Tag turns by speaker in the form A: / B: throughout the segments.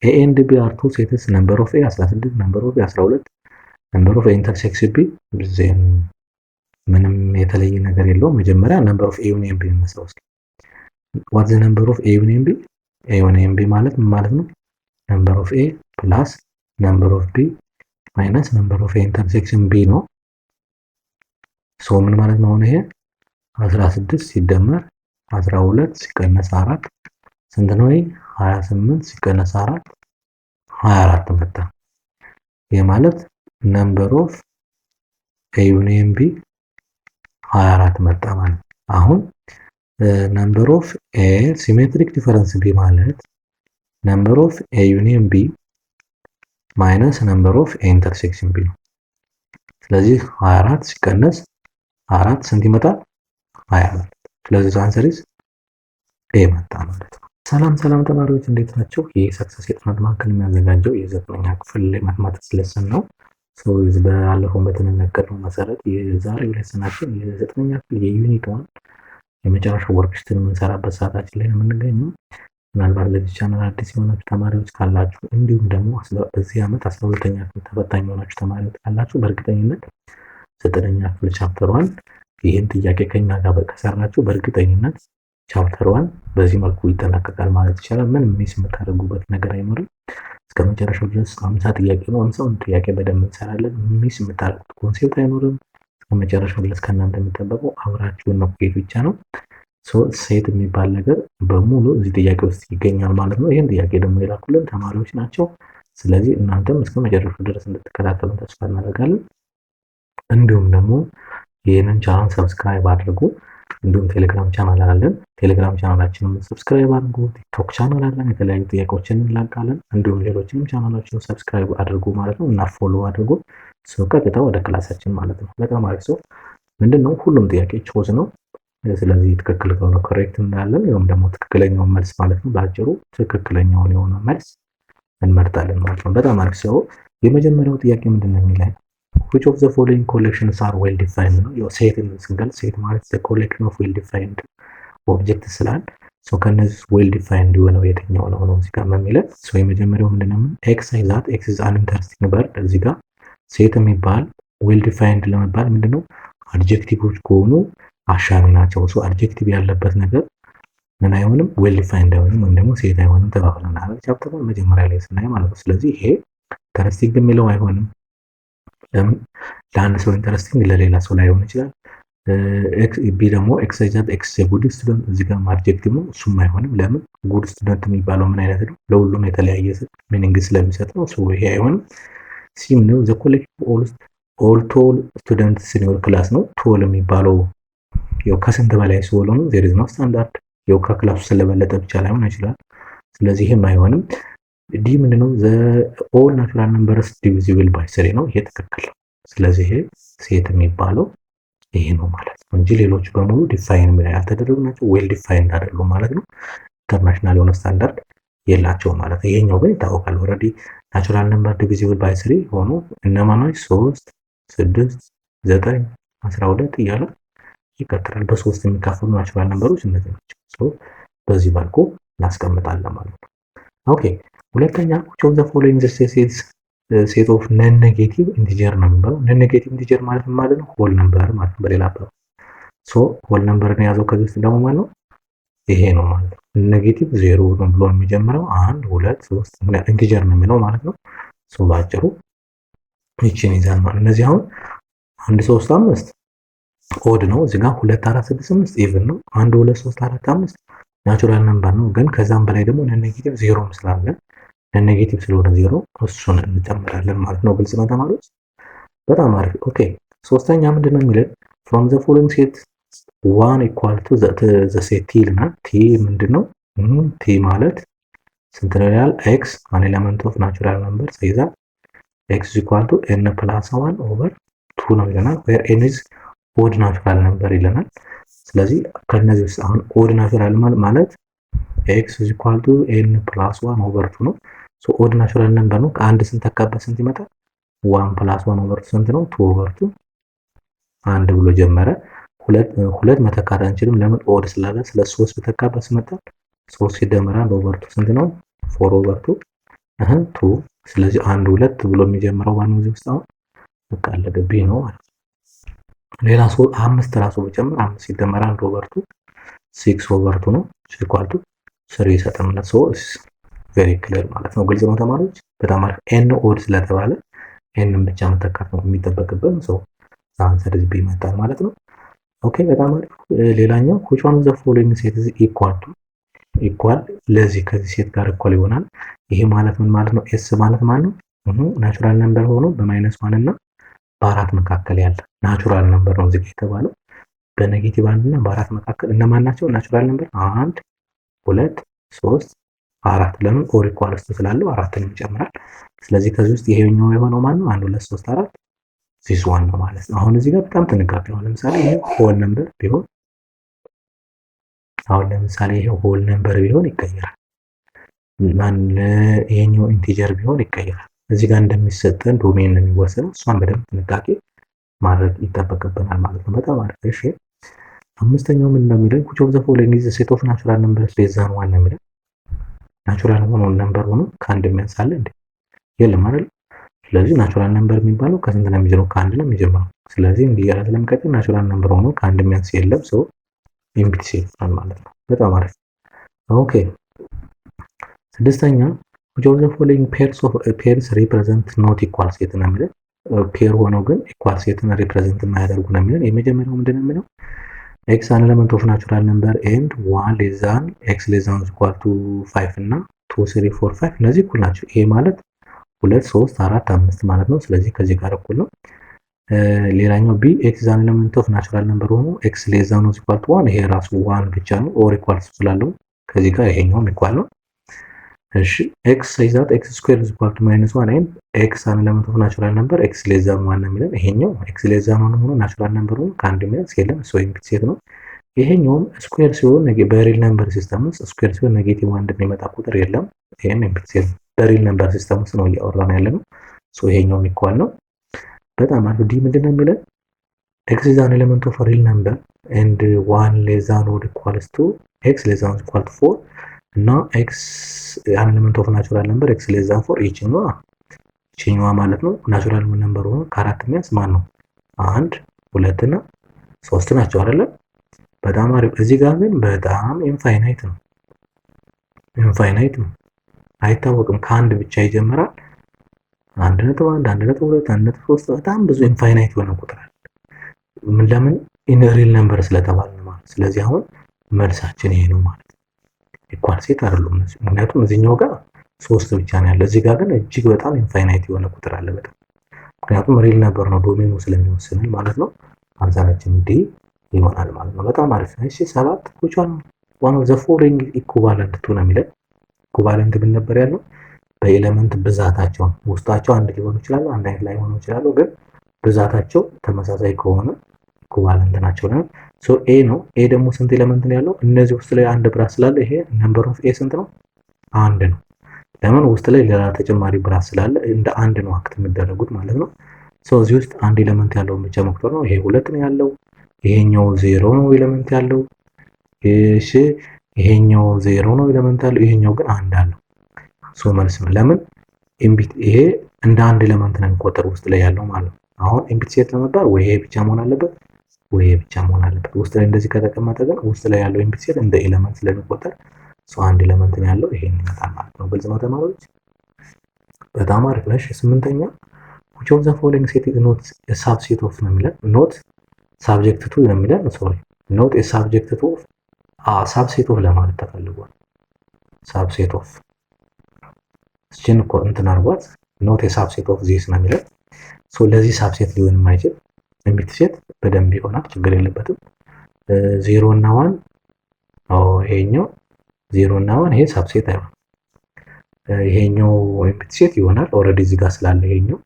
A: ኤ ኤንድ ቢ አር ቱ ሴትስ ነምበር ኦፍ ኤ 16 ነምበር ኦፍ ኤ 12 ነምበር ኦፍ ኤ ኢንተርሴክስ ቢ ዜን ምንም የተለየ ነገር የለውም። መጀመሪያ ነምበር ኦፍ ኤ ዩኒየን ቢ እንመስለው እስኪ። ዋት ዘ ነምበር ኦፍ ኤ ዩኒየን ቢ? ኤ ዩኒየን ቢ ማለት ምን ማለት ነው? ነምበር ኦፍ ኤ ፕላስ ነምበር ኦፍ ቢ ማይነስ ነምበር ኦፍ ኤ ኢንተርሴክሽን ቢ ነው። ሶ ምን ማለት ነው? አሁን ይሄ 16 ሲደመር 12 ሲቀነስ 4 ስንት ነው? 28 ሲቀነስ 4 24 መጣ። ይሄ ማለት ነምበር ኦፍ ኤ ዩኒየን ቢ 24 መጣ ማለት። አሁን ነምበር ኦፍ ኤ ሲሜትሪክ ዲፈረንስ ቢ ማለት ነምበር ኦፍ ኤ ዩኒየን ቢ ማይነስ ነምበር ኦፍ ኤ ኢንተርሴክሽን ቢ ነው። ስለዚህ 24 ሲቀነስ 4 ስንት ይመጣል? 24። ስለዚህ አንሰር ኢዝ ኤ መጣ ማለት ነው። ሰላም ተማሪዎች እንዴት ናቸው? ይህ ሰክሰስ የጥናት ማዕከል የሚያዘጋጀው የዘጠነኛ ክፍል ማትማቲክስ ሌሰን ነው። ባለፈው በተነገረው መሰረት የዛሬው ሌሰናችን የዘጠነኛ ክፍል የዩኒት 1 የመጨረሻው ወርክሽትን የምንሰራበት ሰዓታችን ላይ ነው የምንገኘው። ምናልባት ለዚህ ቻናል አዲስ የሆናችሁ ተማሪዎች ካላችሁ እንዲሁም ደግሞ በዚህ ዓመት 12ኛ ክፍል ተፈታኝ የሆናችሁ ተማሪዎች ካላችሁ በእርግጠኝነት ዘጠነኛ ክፍል ቻፕተር 1 ይህን ጥያቄ ከኛ ጋር ከሰራችሁ በእርግጠኝነት ቻፕተር 1 በዚህ መልኩ ይጠናቀቃል ማለት ይቻላል። ምንም ሚስ የምታደርጉበት ነገር አይኖርም። እስከ መጨረሻው ድረስ 50 ጥያቄ ነው። 50ውን ጥያቄ በደንብ እንሰራለን። ሚስ የምታደርጉት ኮንሴፕት አይኖርም። እስከ መጨረሻው ድረስ ከእናንተ የሚጠበቀው አብራችሁን መቆየት ብቻ ነው። ሴት የሚባል ነገር በሙሉ እዚህ ጥያቄ ውስጥ ይገኛል ማለት ነው። ይህን ጥያቄ ደግሞ የላኩልን ተማሪዎች ናቸው። ስለዚህ እናንተም እስከ መጨረሻው ድረስ እንድትከታተሉ ተስፋ እናደርጋለን። እንዲሁም ደግሞ ይህንን ቻናል ሰብስክራይብ አድርጉ። እንዲሁም ቴሌግራም ቻናል አለን። ቴሌግራም ቻናላችንን ሰብስክራይብ አድርጉ። ቲክቶክ ቻናል አለን። የተለያዩ ጥያቄዎችን እንላካለን። እንዲሁም ሌሎችንም ቻናሎችን ሰብስክራይብ አድርጉ ማለት ነው እና ፎሎ አድርጉ። ቀጥታ ወደ ክላሳችን ማለት ነው። በጣም አሪፍ ሰው ምንድነው ሁሉም ጥያቄ ቾዝ ነው። ስለዚህ ትክክል ከሆነ ኮሬክት እንዳለን ወይም ደግሞ ትክክለኛውን መልስ ማለት ነው። በአጭሩ ትክክለኛውን የሆነ መልስ እንመርጣለን ማለት ነው። በጣም አሪፍ ሰው የመጀመሪያው ጥያቄ ምንድነው የሚለው which of the following collections are well defined ነው። ያው ሴትን ስንገልጽ ሴት ማለት the collection of well defined objects ስላል ከነዚህ well defined የሆነው የትኛው ነው እዚህ ጋር የሚለው የመጀመሪያው ምንድነው x is an interesting word እዚህ ጋር ሴት የሚባል well defined ለመባል ምንድነው አድጀክቲቮች ከሆኑ አሻሚ ናቸው። አድጀክቲቭ ያለበት ነገር ምን አይሆንም well defined አይሆንም ወይም ደግሞ ሴት አይሆንም ተባብለናል ቻፕተር መጀመሪያ ላይ ስናይ ማለት ነው። ስለዚህ ይሄ ኢንተረስቲንግ የሚለው አይሆንም። ለምን ለአንድ ሰው ኢንተረስቲንግ ለሌላ ሰው ላይሆን ይችላል። ቢ ደግሞ ኤክሳይዛት ኤክስ ጉድ ስቱደንት እዚህ ጋር አድጀክቲቭ ነው እሱም አይሆንም። ለምን ጉድ ስቱደንት የሚባለው ምን አይነት ነው? ለሁሉም የተለያየ ሚኒንግ ስለሚሰጥ ነው። ይሄ አይሆንም። ሲም ነው ዘ ኮሌክቲቭ ኦል ቶል ስቱደንትስ ኢን ዮር ክላስ ነው። ቶል የሚባለው ያው ከስንት በላይ ሲሆን ነው ዜር ኢዝ ኖ ስታንዳርድ ያው ከክላሱ ስለበለጠ ብቻ ላይሆን ይችላል። ስለዚህ ይሄም አይሆንም። ዲ ምንድነው ዘ ኦል ናቹራል ነምበርስ ዲቪዚብል ባይ 3 ነው። ይሄ ትክክል ነው። ስለዚህ ይሄ ሴት የሚባለው ይሄ ነው ማለት ነው እንጂ ሌሎች በሙሉ ዲፋይን ያልተደረጉ ናቸው። ዌል ዲፋይንድ አይደሉም ማለት ነው። ኢንተርናሽናል የሆነ ስታንዳርድ የላቸውም ማለት ነው። ይሄኛው ግን ይታወቃል። ኦልሬዲ ናቹራል ነምበር ዲቪዚብል ባይ 3 ሆኖ እነማናች 3 6 9 12 እያለ ይቀጥላል። በ3 የሚካፈሉ ናቹራል ነምበሮች እነዚህ ናቸው። በዚህ መልኩ እናስቀምጣለን ማለት ነው። ኦኬ ሁለተኛ which of the following ሴት ኦፍ ነን ኔጌቲቭ ኢንቲጀር ነው የሚባለው። ነን ኔጌቲቭ ኢንቲጀር ማለት ነው ሆል ነምበር ማለት ነው በሌላ አባባል። ሆል ነምበርን የያዘው ከዚህ ውስጥ ደግሞ ማለት ነው ይሄ ነው ማለት ነው። ኔጌቲቭ 0 ነው ብሎ የሚጀምረው 1 2 3 ኢንቲጀር ነው የሚለው ማለት ነው። ባጭሩ ይቺን ይዛል ማለት እነዚህ አሁን 1 3 5 ኦድ ነው። እዚህ ጋር 2 4 6 5 ኢቭን ነው። 1 2 3 4 5 ናቹራል ነምበር ነው። ግን ከዛም በላይ ደግሞ ነን ኔጌቲቭ 0 ስላለ ኔጌቲቭ ስለሆነ 0 እሱን እንጨምራለን ማለት ነው። ግልጽ ነው ተማሪዎች? በጣም አሪፍ። ኦኬ ሶስተኛ ምንድነው የሚለን from the following set 1 equal to the set t እና t ምንድነው? t ማለት ስንት ነው ያህል x an element of natural number ይዛል x equal to n plus 1 over 2 ነው ይለናል። where n is odd natural number ይለናል። ስለዚህ ከነዚህ ውስጥ አሁን odd natural ማለት x is equal to n plus 1 over 2 ነው። odd natural number ነው። ከአንድ ስንተካበት ስንት ይመጣል? 1 plus 1 over 2 ስንት ነው? 2 over 2 አንድ ብሎ ጀመረ። ሁለት መተካት አንችልም። ለምን? odd ስላለ። ስለ 3 በተካበት ስመጣ 3 ሲደመር 1 over 2 ስንት ነው? 4 over 2 ቱ። ስለዚህ 1 2 ብሎ የሚጀምረው ማነው እዚህ ውስጥ አሁን በቃ አለቀ ቢ ነው ማለት ነው። ሌላ 5 ራሱ ብጨምር 5 ሲደመር 1 ኦቨር 2 6 ኦቨር 2 ነው ኢኳል ቱ 3 ይሰጠናል። ሶ ቬሪ ክሊር ማለት ነው። ግልጽ ነው ተማሪዎች? በጣም አሪፍ። ኤን ኦድ ስለተባለ ኤንን ብቻ መተካት ነው የሚጠበቅብን። ሶ አንሰር ቢ ይመጣል ማለት ነው። ኦኬ በጣም አሪፍ። ሌላኛው which one of the following set is equal to ኢኳል ለዚህ ከዚህ ሴት ጋር እኩል ይሆናል። ይሄ ማለት ምን ማለት ነው? ኤስ ማለት ማለት ነው ናቹራል ነምበር ሆኖ በማይነስ 1 እና በአራት መካከል ያለ ናቹራል ነምበር ነው እዚህ የተባለው። በኔጌቲቭ 1 እና በአራት መካከል እነማን ናቸው? ናቹራል ነምበር 1 2 3 4 ለምን ኦር ኢኳልስ ስላለው አራትንም ይጨምራል። ስለዚህ ከዚህ ውስጥ ይሄኛው የሆነው ማለት ነው 1 2 3 4 ዚስ ዋን ነው ማለት ነው። አሁን እዚህ ጋር በጣም ጥንቃቄ ነው። ለምሳሌ ይሄ ሆል ነምበር ቢሆን አሁን ለምሳሌ ይሄ ሆል ነምበር ቢሆን ይቀየራል። ማን ይሄኛው ኢንቲጀር ቢሆን ይቀየራል። እዚህ ጋር እንደሚሰጠን ዶሜን ነው የሚወሰነው። እሷን በደንብ ጥንቃቄ ማድረግ ይጠበቅብናል ማለት ነው። በጣም አሪፍ። እሺ አምስተኛው ምን እንደሚለው which of the following is the set of natural numbers less than 1 ነው የሚለው። ናቹራል ሆኖ ነምበር ሆኖ ከአንድ የሚያንስ አለ እንዴ? የለም አይደል? ስለዚህ ናቹራል ነምበር የሚባለው ከስንት ነው የሚጀምረው? ከአንድ ነው የሚጀምረው። ስለዚህ እንዲህ ያለ ስለምቀጥል ናቹራል ነምበር ሆኖ ከአንድ የሚያንስ የለም። ሰው ኢምፕቲ ሴት ነው ማለት ነው። በጣም አሪፍ። ኦኬ ስድስተኛ which of the following pairs represent not equal set ነው የሚለው። ፔር ሆነው ግን ኢኳል ሴትን ሪፕሬዘንት የማያደርጉ ነው የሚለው። የመጀመሪያው ምንድን ነው የሚለው x an element of natural number and 1 less than x less than equal to 5 እና 2 3 4 5 እነዚህ እኩል ናቸው። ይሄ ማለት 2 3 4 5 ማለት ነው። ስለዚህ ከዚህ ጋር እኩል ነው። ሌላኛው b x an element of natural number ሆኖ x less than equal to 1 ይሄ ራሱ 1 ብቻ ነው or equal ስላለው ከዚህ ጋር ይሄኛውም ኢኳል ነው። እሺ x says that x squared is equal to -1 and x an element of natural number x less than 1 ነው የሚለው። ይሄኛው x less than 1 ሆኖ ናቹራል ነምበር ሆኖ ከአንድ የሚያንስ የለም። ሶ ኢምፕቲ ሴት ነው። ይሄኛውም ስኩዌር ሲሆን በሪል ነምበር ሲስተም ውስጥ ስኩዌር ሲሆን ኔጌቲቭ 1 የሚመጣ ቁጥር የለም። ይሄን ኢምፕቲ ሴት ነው። በሪል ነምበር ሲስተም ውስጥ ነው እያወራን ያለነው። ሶ ይሄኛውም ኢኳል ነው። በጣም አሪፍ። ዲ ምንድነው የሚለው x is an element of a real number and 1 less than or equals to x less than or equal to 4 እና x an element of natural number x less than 4 ይችኛዋ ማለት ነው ናቹራል ነምበር ሆኖ ከአራት የሚያንስ ማን ነው? 1 2 እና 3 ናቸው አይደለ? በጣም አሪፍ። እዚህ ጋር ግን በጣም ኢንፋይናይት ነው። አይታወቅም። ከአንድ ብቻ ይጀምራል። 1.1 1.2 1.3 በጣም ብዙ ኢንፋይናይት የሆነ ቁጥር አለ። ለምን? ኢን ሪል ነምበር ስለተባለ ማለት። ስለዚህ አሁን መልሳችን ይሄ ነው ማለት ኢኳል ሴት አይደሉም እነዚህ። ምክንያቱም እዚህኛው ጋር 3 ብቻ ነው ያለው። እዚህ ጋር ግን እጅግ በጣም ኢንፋይናይት የሆነ ቁጥር አለ በጣም። ምክንያቱም ሪል ነምበር ነው ዶሜኑ ስለሚወስነን ማለት ነው። አንሳራችን ዲ ይሆናል ማለት ነው። በጣም አሪፍ ነው። እሺ 7 which one of the following equivalent to ነው የሚለው። ኢኩቫለንት ምን ነበር ያለው? በኤሌመንት ብዛታቸው ውስጣቸው አንድ ሊሆኑ ይችላሉ፣ አንድ አይነት ላይ ሆኑ ይችላሉ። ግን ብዛታቸው ተመሳሳይ ከሆነ ኢኩቫለንት ናቸው ነው። ሶ ኤ ነው። ኤ ደግሞ ስንት ኤሌመንት ነው ያለው? እነዚህ ውስጥ ላይ አንድ ብራት ስላለ ይሄ ነምበር ኦፍ ኤ ስንት ነው? አንድ ነው። ለምን? ውስጥ ላይ ሌላ ተጨማሪ ብራት ስላለ እንደ አንድ ነው አክት የሚደረጉት ማለት ነው። ሶ እዚህ ውስጥ አንድ ኤሌመንት ያለውን ብቻ መቁጠር ነው። ይሄ 2 ነው ያለው። ይሄኛው 0 ነው ኤሌመንት ያለው። እሺ ይሄኛው 0 ነው ኤሌመንት ያለው። ይሄኛው ግን አንድ አለው። ሶ መልስ ነው። ለምን? ኢምፕቲ ይሄ እንደ አንድ ኤሌመንት ነው የሚቆጠር ውስጥ ላይ ያለው ማለት ነው። አሁን ኢምፕቲ ሴት ለመባል ወይ ይሄ ብቻ መሆን አለበት ወይ ይሄ ብቻ መሆን አለበት። ውስጥ ላይ እንደዚህ ከተቀመጠ ግን ውስጥ ላይ ያለው ኢምፕቲ ሴት እንደ ኤሌመንት ስለሚቆጠር ሶ አንድ ኤሌመንት ነው ያለው። ይሄን ይመጣል ማለት ነው። ግልጽ ነው ተማሪዎች? በጣም አሪፍ ነው። እሺ 8ኛ which of the following set is not a subset of ነው የሚለን። not subject to ነው የሚለን። ሶሪ not a subject to subset of ለማለት ተፈልጓል። subset of እቺን እኮ እንትን አርጓት not a subset of this ነው የሚለን። ሶ ለዚህ ሳብሴት ሊሆን የማይችል ኢምፕቲ ሴት በደንብ ይሆናል፣ ችግር የለበትም። 0 እና 1 ይሄኛው 0 እና 1 ይሄ ሳብሴት አይሆንም። ይሄኛው ኢምፕቲ ሴት ይሆናል ኦልሬዲ እዚህ ጋር ስላለ ይሄኛው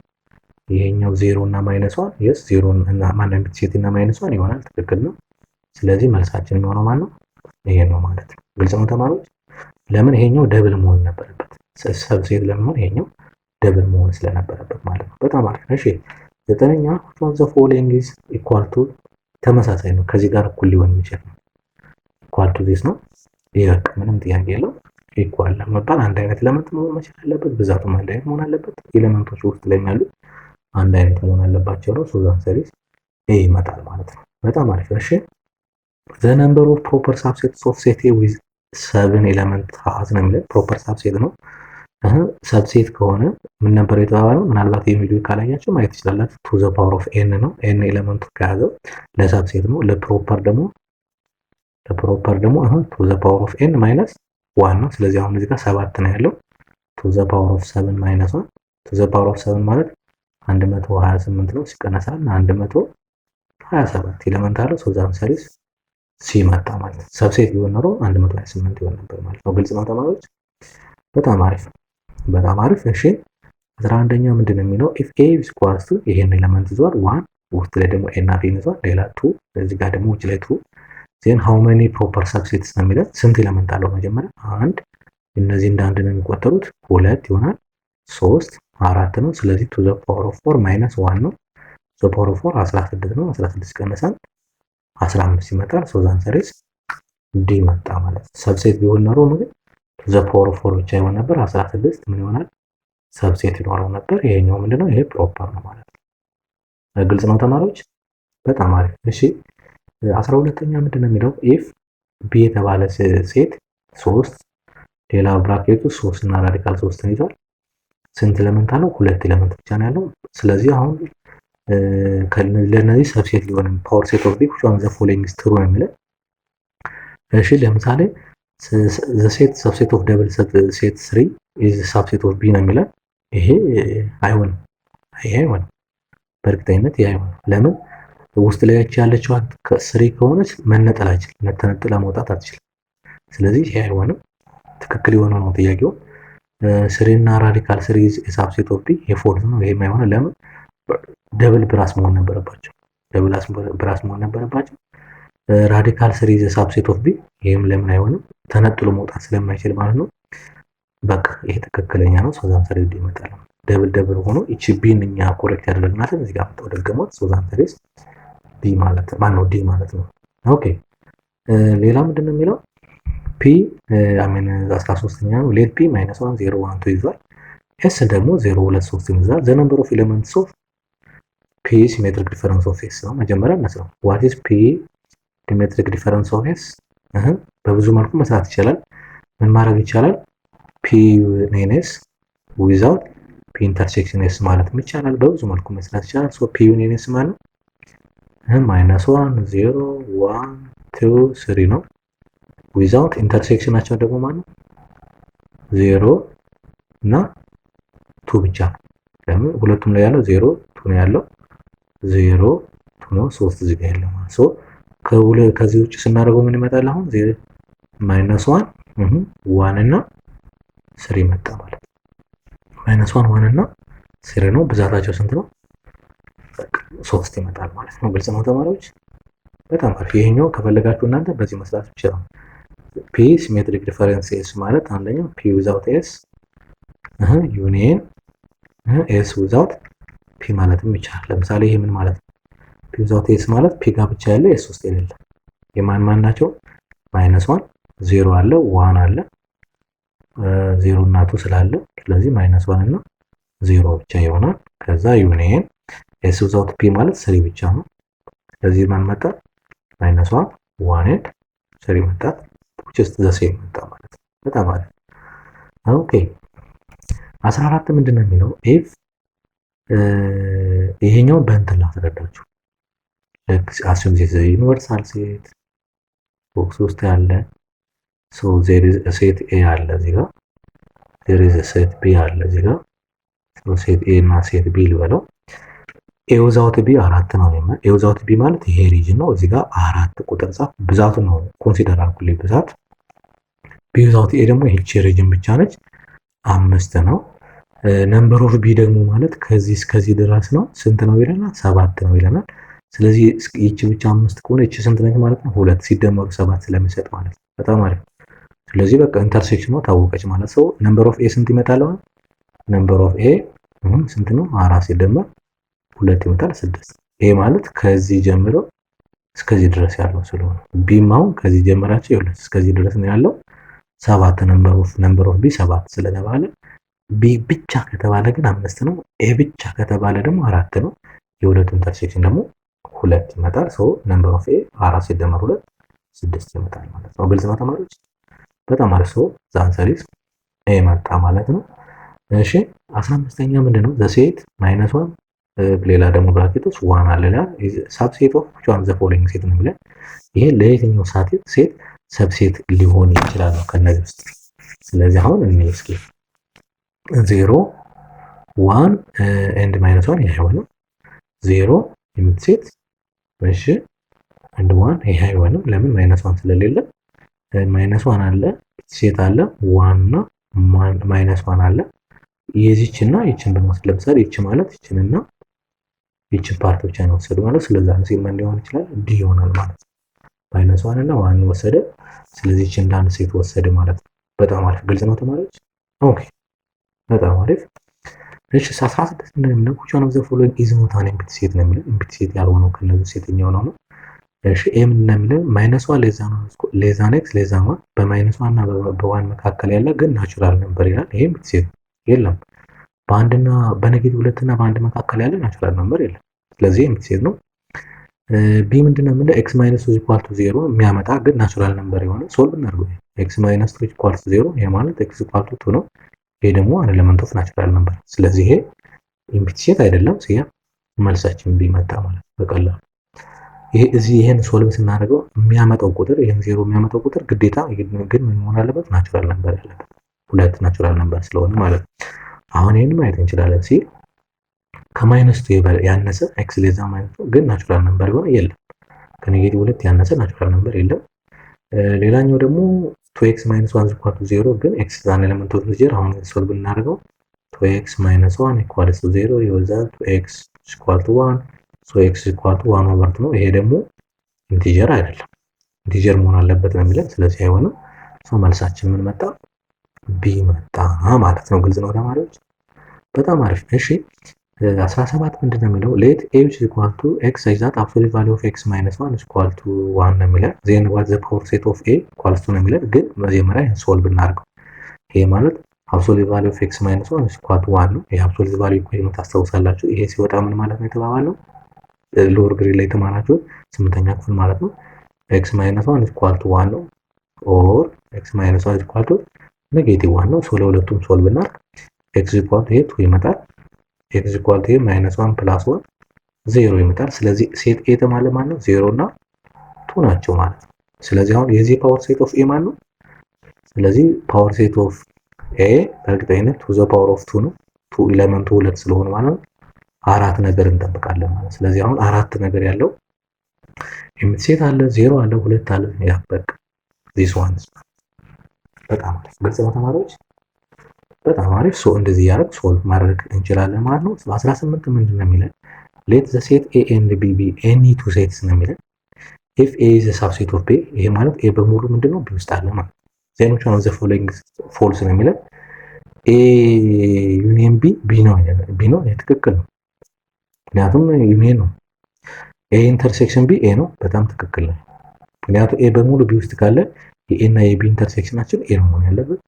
A: 0 እና -1 yes 0 እና ማን ኢምፕቲ ሴት እና -1 ይሆናል። ትክክል ነው። ስለዚህ መልሳችን የሚሆነው ማን ነው? ይሄ ነው ማለት ነው። ግልጽ ነው ተማሪዎች? ለምን? ይሄኛው ደብል መሆን ነበረበት። ሰብሴት ለመሆን ይሄኛው ደብል መሆን ስለነበረበት ማለት ነው። በጣም አሪፍ። እሺ 9ኛ which of the following is equal to ተመሳሳይ ነው ከዚህ ጋር እኩል ሊሆን የሚችል ነው። equal to this ነው። ይሄ ምንም ጥያቄ የለው። ኢኳል ለመባል አንድ አይነት ኤሌመንት መሆን መቻል አለበት። ብዛቱም አንድ አይነት መሆን አለበት። ኤሌመንቶች ውስጥ ላይ ያሉት አንድ አይነት መሆን አለባቸው ነው። ሶ ዘ አንሰር ኢዝ ኤ ይመጣል ማለት ነው። በጣም አሪፍ። እሺ ዘ ነምበር ኦፍ ፕሮፐር ሳብሴትስ ኦፍ ሴት ኤ ዊዝ 7 ኤሌመንት ሃዝ ነው የሚለው ፕሮፐር ሳብሴት ነው። ሰብሴት ከሆነ ምን ነበር የተባለው? ምናልባት የሚሉ ካላያቸው ማየት ትችላላችሁ። ቱ ዘ ፓወር ኦፍ ኤን ነው። ኤን ኤሌመንቱ ከያዘው ለሰብሴት ነው። ለፕሮፐር ደግሞ ቱ ዘ ፓወር ኦፍ ኤን ማይነስ ዋን ነው። ስለዚህ አሁን እዚህ ጋር 7 ነው ያለው። ቱ ዘ ፓወር ኦፍ 7 ማይነስ ዋን። ቱ ዘ ፓወር ኦፍ 7 ማለት 128 ነው። ሲቀነሳል 127 ኤሌመንት አለው። ሶ ዘ አንሰር ኢዝ ሲ መጣ ማለት ነው። ሰብሴት ቢሆን ኖሮ 128 ይሆን ነበር ማለት ነው። ግልጽ ነው ተማሪዎች? በጣም አሪፍ በጣም አሪፍ። እሺ 11ኛ ምንድን ነው የሚለው? ኢፍ ኤ ኢዝ ኢኳልስ ቱ ይሄን ኤሌመንት ይዟል 1 ውስጥ ላይ ደግሞ ኤ እና ቢ ይዟል። ሌላ 2 እዚህ ጋር ደግሞ ውጭ ላይ 2 ዜን ሃው መኒ ፕሮፐር ሰብሴትስ ነው የሚለው። ስንት ኤሌመንት አለው? መጀመሪያ አንድ፣ እነዚህ እንደ አንድ ነው የሚቆጠሩት፣ 2 ይሆናል፣ 3 4 ነው። ስለዚህ ቱ ዘ ፓወር ኦፍ 4 ማይነስ 1 ነው። ዘ ፓወር ኦፍ 4 16 ነው። 16 ይቀነሳል 15 ይመጣል። ሶ ዘ አንሰር ኢዝ ዲ መጣ ማለት ነው። ሰብሴት ቢሆን ኖሮ ነው ዘ ፓወር ኦፍ 4 ብቻ ይሆን ነበር። 16 ምን ይሆናል? ሰብሴት ይኖረው ነበር። ይሄኛው ምንድነው? ይሄ ፕሮፐር ነው ማለት ነው። ግልጽ ነው ተማሪዎች? በጣም አሪፍ። እሺ 12ኛ ምንድነው የሚለው? ኢፍ ቢ የተባለ ሴት 3 ሌላ ብራኬቱ 3 እና ራዲካል 3 ይዟል። ስንት ኤሌመንት አለው? 2 ኤሌመንት ብቻ ነው ያለው። ስለዚህ አሁን ለነዚህ ሰብሴት ሊሆን ፓወር ሴት ኦፍ ቢ which one of the following is true ነው የሚለው። እሺ ለምሳሌ the set subset of double set 3 is subset of b ነው የሚለው። ይሄ አይሆንም። በእርግጠኝነት ይሄ አይሆንም። ለምን? ውስጥ ላይ ያለችው 3 ከሆነች መነጠል አይችልም፣ መተነጥላ መውጣት አትችልም። ስለዚህ ይሄ አይሆንም። ትክክል የሆነ ነው ጥያቄው። 3 እና ራዲካል 3 is a subset of b ይሄ ፎልስ ነው። ይሄ አይሆንም። ለምን? ደብል ብራስ መሆን ነበረባቸው። ራዲካል 3 is a subset of b ይሄም ለምን አይሆንም? ተነጥሎ መውጣት ስለማይችል ማለት ነው። በቃ ይሄ ትክክለኛ ነው። ሶ ዘ አንሰር ኢዝ ዲ ይመጣል። ደብል ሆኖ እቺ ቢን እኛ ኮሬክት ያደረግናት እዚህ ጋር መጣው ደገሞት። ሶ ዘ አንሰር ኢዝ ዲ ማለት ማነው? ዲ ማለት ነው። ኦኬ ሌላ ምንድነው የሚለው? ፒ አሜን 13ኛ ነው። ሌት ፒ -1 0 1 2 ይዟል። ኤስ ደግሞ 0 2 3 ይዟል። ዘ ነምበር ኦፍ ኤሌመንትስ ኦፍ ፒ ሲሜትሪክ ዲፈረንስ ኦፍ ኤስ ነው። መጀመሪያ እንስራው። ዋት ኢዝ ፒ ሲሜትሪክ ዲፈረንስ ኦፍ ኤስ? በብዙ መልኩ መስራት ይቻላል። ምን ማድረግ ይቻላል? ፒ ዩኒየን ኤስ ዊዛውት ፒ ኢንተርሴክሽን ኤስ ማለት ይቻላል። በብዙ መልኩ መስራት ይቻላል። ሶ ፒ ዩኒየን ኤስ ማለት -1 0 1 2 3 ነው። ዊዛውት ኢንተርሴክሽናቸው ደግሞ ማለት 0 እና 2 ብቻ ነው። ለምን? ሁለቱም ላይ ያለው 0 2 ነው ያለው 0 2 ነው 3 እዚህ ጋር ያለው ማለት ሶ ከዚህ ውጭ ስናደርገው ምን ይመጣል? አሁን -1 1 እና 3 መጣ ማለት ነው። -1 1 እና 3 ነው። ብዛታቸው ስንት ነው? በቃ 3 ይመጣል ማለት ነው። ግልጽ ነው ተማሪዎች? በጣም አሪፍ። ይሄኛው ከፈለጋችሁ እናንተ በዚህ መስራት ይችላል። ፒ ሲሜትሪክ ዲፈረንስ ኤስ ማለት አንደኛው ፒ ዊዛውት ኤስ ዩኒየን ኤስ ዊዛውት ፒ ማለትም ይቻላል። ለምሳሌ ይሄ ምን ማለት ነው? ፒ ዊዛውት ኤስ ማለት ፒ ጋር ብቻ ያለ ኤስ ውስጥ የሌለ የማን ናቸው? -1 0 አለ 1 አለ 0 እና 2 ስላለ ስለዚህ -1 እና 0 ብቻ ይሆናል። ከዛ ዩኒየን ኤስ ዊዛውት ፒ ማለት 3 ብቻ ነው። ስለዚህ ማን መጣ? -1 1 and 3 መጣ which is the same መጣ ማለት ነው። በጣም አሪፍ። ኦኬ 14 ምንድነው የሚለው? if ይሄኛው በእንትን ላስረዳችሁ። assume this is a universal set ቦክስ ውስጥ ያለ so there is a set A አለ እዚህ ጋር there is a set B አለ እዚህ ጋር so set A እና set B ልበለው። A without B 4 ነው ማለት A without B ማለት ይሄ ሪጅን ነው። እዚህ ጋር 4 ቁጥር ጻፍ። ብዛቱ ነው ኮንሲደር አድርጉልኝ ብዛት። B without A ደግሞ ይሄ ሪጅን ብቻ ነች 5 ነው። ነምበር ኦፍ ቢ ደግሞ ማለት ከዚህ እስከዚህ ድረስ ነው። ስንት ነው ይለናል? 7 ነው ይለናል። ስለዚህ ይቺ ብቻ 5 ከሆነ ይቺ ስንት ነች ማለት ነው? 2 ሲደመሩ 7 ስለሚሰጥ ማለት ነው። በጣም አሪፍ። ስለዚህ በቃ ኢንተርሴክሽኗ ታወቀች ማለት ነው። ነምበር ኦፍ ኤ ስንት ይመጣል? ነምበር ኦፍ ኤ ስንት ነው? 4 ሲደመር 2 ይመጣል 6። ኤ ማለት ከዚህ ጀምሮ እስከዚህ ድረስ ያለው ስለሆነ ቢም አሁን ከዚህ ጀምራችሁ ይኸውልህ እስከዚህ ድረስ ነው ያለው። 7 ነምበር ኦፍ ቢ 7 ስለተባለ ቢ ብቻ ከተባለ ግን 5 ነው። ኤ ብቻ ከተባለ ደግሞ 4 ነው። የሁለቱ ኢንተርሴክሽን ደግሞ 2 ይመጣል። ሶ ነምበር ኦፍ ኤ 4 ሲደመር 2 6 ይመጣል ማለት ነው። ግልጽ ነው ተማሪዎች? በጣም አሪፍ። ሶ ዘ አንሰር ኢዝ ኤ መጣ ማለት ነው። እሺ 15ኛ ምንድነው? ዘ ሴት -1 ሌላ ደግሞ ብራኬት ውስጥ 1 አለ ይላል። ሳብሴት ኦፍ which one the following ሴት ነው የሚለው። ይሄ ለየትኛው ሴት ሰብሴት ሊሆን ይችላል ነው ከነዚህ ውስጥ። ስለዚህ አሁን እኔ እስኪ 0 1 ኤንድ -1 ይሄ አይሆንም። 0 የምትሴት እሺ ኤንድ 1 ይሄ አይሆንም። ለምን? -1 ስለሌለ -1 አለ ሴት አለ 1 እና -1 አለ። የዚህችና ይችን ብንወስድ ለምሳሌ ይች ማለት ይችንና ይችን ፓርት ብቻ ነው ወሰዱ ማለት። ስለዚህ አንድ ሴት ምን ሊሆን ይችላል? ዲ ይሆናል ማለት ነው። -1 እና 1 ወሰደ። ስለዚህ ይችን እንደ አንድ ሴት ወሰደ ማለት ነው። በጣም አሪፍ። ግልጽ ነው ተማሪዎች? ኦኬ በጣም አሪፍ። እሺ 16 እንደምንም which one of the following is not an empty set ነው የሚለው። empty set ያልሆነው ከነዚህ ሴትኛው ነው። እሺ ኤ ምን ነው የሚለው? -1 ሌዛን ኤክስ ሌዛን 1 በ-1 እና በ1 መካከል ያለ ግን ናቹራል ነበር ይላል። ይሄ empty set የለም። በአንድና በኔጌቲቭ 2 እና በአንድ መካከል ያለ ናቹራል ነምበር የለም። ስለዚህ empty set ነው። ቢ ምንድነው የሚለው? x - 2 0 የሚያመጣ ግን ናቹራል ነምበር የሆነ ሶልቭ እናድርገው። x - 2 0 ይሄ ማለት x 2 ነው። ይሄ ደግሞ አን ኤሌመንት ኦፍ ናቹራል ነምበር። ስለዚህ ይሄ ኢምፕቲ ሴት አይደለም። ሲያ መልሳችን ቢመጣ ማለት በቀላሉ ይሄ እዚህ ይሄን ሶልቭ ስናደርገው የሚያመጣው ቁጥር ይሄን 0 የሚያመጣው ቁጥር ግዴታ ግን ምን መሆን አለበት? ናቹራል ነምበር ያለበት ሁለት ናቹራል ነምበር ስለሆነ ማለት ነው። አሁን ይሄን ማየት እንችላለን። ሲል ከ-2 ያነሰ x ሌዛ ማለት ነው ግን ናቹራል ነምበር የሆነ የለም። ከኔጌቲቭ 2 ያነሰ ናቹራል ነምበር የለም። ሌላኛው ደግሞ 2x - 1 0 ግን x ዛን ኤሌመንት ኦፍ ኢንቲጀር አሁን ሶልቭ እናደርገው 2x - 1 0 ይወዛል 2x 1 so x 1/2 ነው። ይሄ ደግሞ ኢንቲጀር አይደለም ኢንቲጀር መሆን አለበት ነው የሚለው። ስለዚህ አይሆንም። ሶ መልሳችን ምን መጣ? ቢ መጣ ማለት ነው። ግልጽ ነው ተማሪዎች? በጣም አሪፍ። እሺ 17 ምንድነው የሚለው? let a x such that absolute value of x - 1 1 ነው የሚለው። then what the power set of a equals to ነው የሚለው። ግን መጀመሪያ ሶልቭ እናድርገው። ይሄ ማለት absolute value of x - 1 1 ነው። ይሄ absolute value ኢኩዌሽን ታስታውሳላችሁ። ይሄ ሲወጣ ምን ማለት ነው የተባባለው? ሎወር ግሬድ ላይ የተማራችሁ 8ኛ ክፍል ማለት ነው። x - 1 1 ነው ኦር x - 1 -1 ነው። ሶ ለሁለቱም ሶልቭ እናድርግ። x ይሄ 2 ይመጣል። x -1 + 1 0 ይመጣል። ስለዚህ ሴት ኤ ተማለ ማለት ነው 0 እና 2 ናቸው ማለት ነው። ስለዚህ አሁን የዚህ ፓወር ሴት ኦፍ ኤ ማለት ነው። ስለዚህ ፓወር ሴት ኦፍ ኤ በእርግጠኝነት 2 ዘ ፓወር ኦፍ 2 ነው። 2 ኤሌመንቱ 2 ስለሆነ ማለት ነው አራት ነገር እንጠብቃለን ማለት። ስለዚህ አሁን አራት ነገር ያለው ኤምፕቲ ሴት አለ፣ 0 አለ፣ 2 አለ። ያ በቃ this one በጣም አሪፍ። ግልጽ ነው ተማሪዎች? በጣም አሪፍ። ሶ እንደዚህ ያደርግ ሶልቭ ማድረግ እንችላለን ማለት ነው። 18 ምንድነው የሚለን? let the set a and b be any two sets ነው የሚለን። if a is a subset of b ይሄ ማለት a በሙሉ ምንድነው b ውስጥ አለ ማለት። then which one of the following false ነው የሚለን። a ዩኒየን b ነው የሚለን። b ነው ትክክል ነው። ምክንያቱም ዩኒየን ነው። a ኢንተርሴክሽን b a ነው። በጣም ትክክል ነው። ምክንያቱም a በሙሉ b ውስጥ ካለ የa እና የb ኢንተርሴክሽናችን a ነው መሆን ያለበት።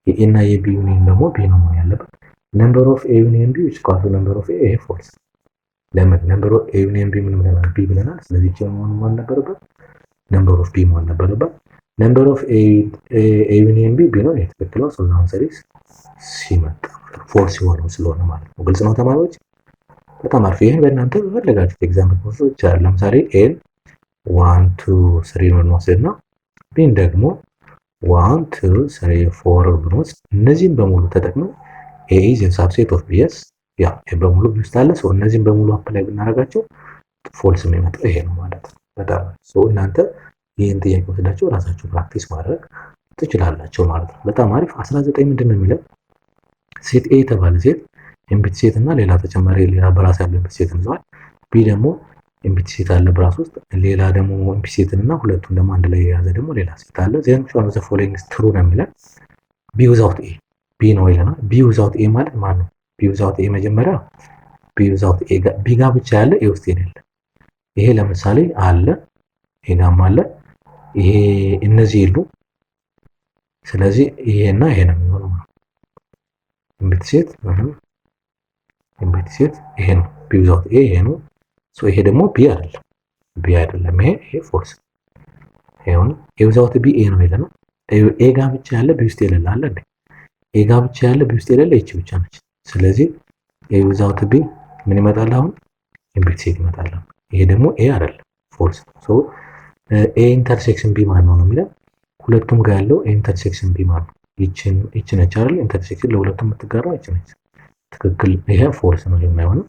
A: የa እና የb ዩኒየን ደግሞ b ነው መሆን ያለበት። number of a union b is equal to number of a false። ለምን number of a union b ምን ብለናል? b ብለናል። ስለዚህ ቼ መሆን ነበረበት number of b መሆን ነበረበት። number of a union b ነው ትክክል ነው። so answer is ሲመጣ false ይሆናል ስለሆነ ማለት ነው። ግልጽ ነው ተማሪዎች? በጣም አሪፍ። ይሄን በእናንተ በፈለጋችሁት ኤግዛምፕል መውሰድ ይችላል። ለምሳሌ ኤን 1 2 3 ነው ወስደና ቢን ደግሞ 1 2 3 4 ብንወስድ እነዚህን በሙሉ ተጠቅመን a is a subset of b ያ በሙሉ b ውስጥ አለ። ሶ እነዚህን በሙሉ አፕላይ ብናደርጋቸው ፎልስ የሚመጣው ይሄ ነው ማለት ነው። በጣም ሶ እናንተ ይሄን ጥያቄ ወስዳችሁ ራሳችሁ ፕራክቲስ ማድረግ ትችላላችሁ ማለት ነው። በጣም አሪፍ። 19 ምንድነው የሚለው? ሴት a ተባለ ሴት ኤምፕቲ ሴት እና ሌላ ተጨማሪ ሌላ በራስ ያለው ኤምፕቲ ሴት እንዟል። ቢ ደግሞ ኤምፕቲ ሴት አለ በራስ ውስጥ ሌላ ደግሞ ኤምፕቲ ሴት እና ሁለቱን ደግሞ አንድ ላይ የያዘ ደግሞ ሌላ ሴት አለ። ዜን which one of the following is true ነው የሚለው። b without a b ነው ይለናል። b without a ማለት ማን ነው? b without a መጀመሪያ b without a b ጋር ብቻ ያለ a ውስጥ የሌለ ይሄ ለምሳሌ አለ ይሄናም አለ ይሄ እነዚህ የሉ። ስለዚህ ይሄና ይሄ ነው የሚሆነው። ኢምፕቲ ሴት ኢምፕቲ ሴት ይሄ ነው። ቢ ዊዛውት ኤ ይሄ ነው። ሶ ይሄ ደግሞ ቢ አይደለም። ይሄ ፎልስ። ይሄውን ኤ ዊዛውት ቢ ኤ ነው ይለናል። ኤ ጋር ብቻ ያለ ቢ ውስጥ የሌለ አለ እንዴ? ኤ ጋር ብቻ ያለ ቢ ውስጥ የሌለ ይቺ ብቻ ነች። ስለዚህ ኤ ዊዛውት ቢ ምን ይመጣል? አሁን ኢምፕቲ ሴት ይመጣል። ይሄ ደግሞ ኤ አይደለም፣ ፎልስ። ሶ ኤ ኢንተርሴክሽን ቢ ማን ነው የሚለው ሁለቱም ጋር ያለው ኤ ኢንተርሴክሽን ቢ ማን ነው? ይቺ ነች አይደል? ኢንተርሴክሽን ለሁለቱም የምትጋራው ይቺ ነች። ትክክል። ይሄ ፎልስ ነው የማይሆነው።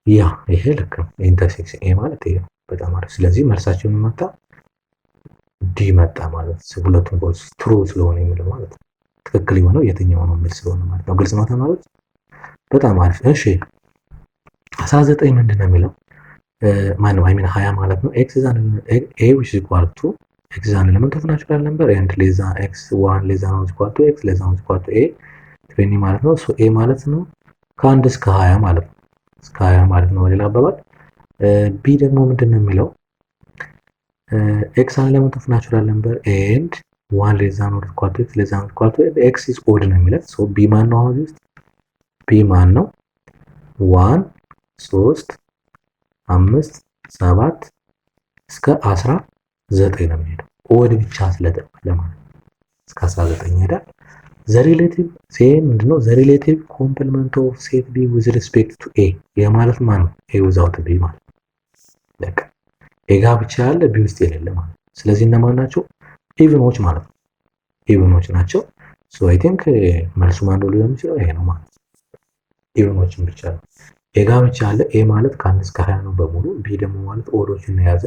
A: ያ ይሄ ልክ ነው። ኢንተርሴክሽን ኤ ማለት ይሄ ነው። በጣም አሪፍ። ስለዚህ መልሳችንን መጣ ዲ መጣ ማለት ሁለቱም ፎልስ ትሩ ስለሆነ የሚለው ማለት ነው። ትክክል የሆነው የትኛው ነው የሚል ስለሆነ ማለት ነው። ግልጽ ነው ተማሪዎች? በጣም አሪፍ። እሺ 19 ምንድን ነው የሚለው ማነው? አይ ሚን 20 ማለት ነው። ኤክስ ዛን ኤ which is equal to ኤክስ ዛን ኤሌመንት ኦፍ ናቹራል ነምበር ኤንድ ሌዛ ኤክስ 1 ሌዛ ነው equal to ኤክስ ሌዛ ነው equal to ኤ 20 ማለት ነው። ሶ ኤ ማለት ነው ከአንድ እስከ 20 ማለት ነው። እስከ 20 ማለት ነው በሌላ አባባል። ቢ ደግሞ ምንድን ነው የሚለው ኤክስ አን ኤሌመንት ኦፍ ናቹራል ነምበር ኤንድ 1 ሌዛ ነው equal to ኤክስ ሌዛ ነው equal to ኤክስ ኢዝ ኦድ ነው የሚለው። ሶ ቢ ማን ነው? አሁን ውስጥ ቢ ማን ነው? 1 3 5 7 እስከ 19 ነው የሚሄደው። ኦድ ብቻ ስለተባለ ማለት እስከ 19 ይሄዳል። ዘ ሪሌቲቭ ሴም ምንድነው? ዘ ሪሌቲቭ ኮምፕሊመንት ኦፍ ሴት ቢ ዊዝ ሪስፔክት ቱ ኤ የማለት ማለት ነው። ኤ ዊዛውት ቢ ማለት በቃ ኤ ጋር ብቻ ያለ ቢ ውስጥ የሌለ ማለት። ስለዚህ እነማን ናቸው? ኢቭኖች ማለት ነው። ኢቭኖች ናቸው። ሶ አይ ቲንክ መልሱ ማን ነው ሊሆን የሚችለው ይሄ ነው ማለት ኢቭኖችን ብቻ ነው። ኤ ጋር ብቻ ያለ ኤ ማለት ከአንድ እስከ 20 ነው በሙሉ። ቢ ደግሞ ማለት ኦዶችን የያዘ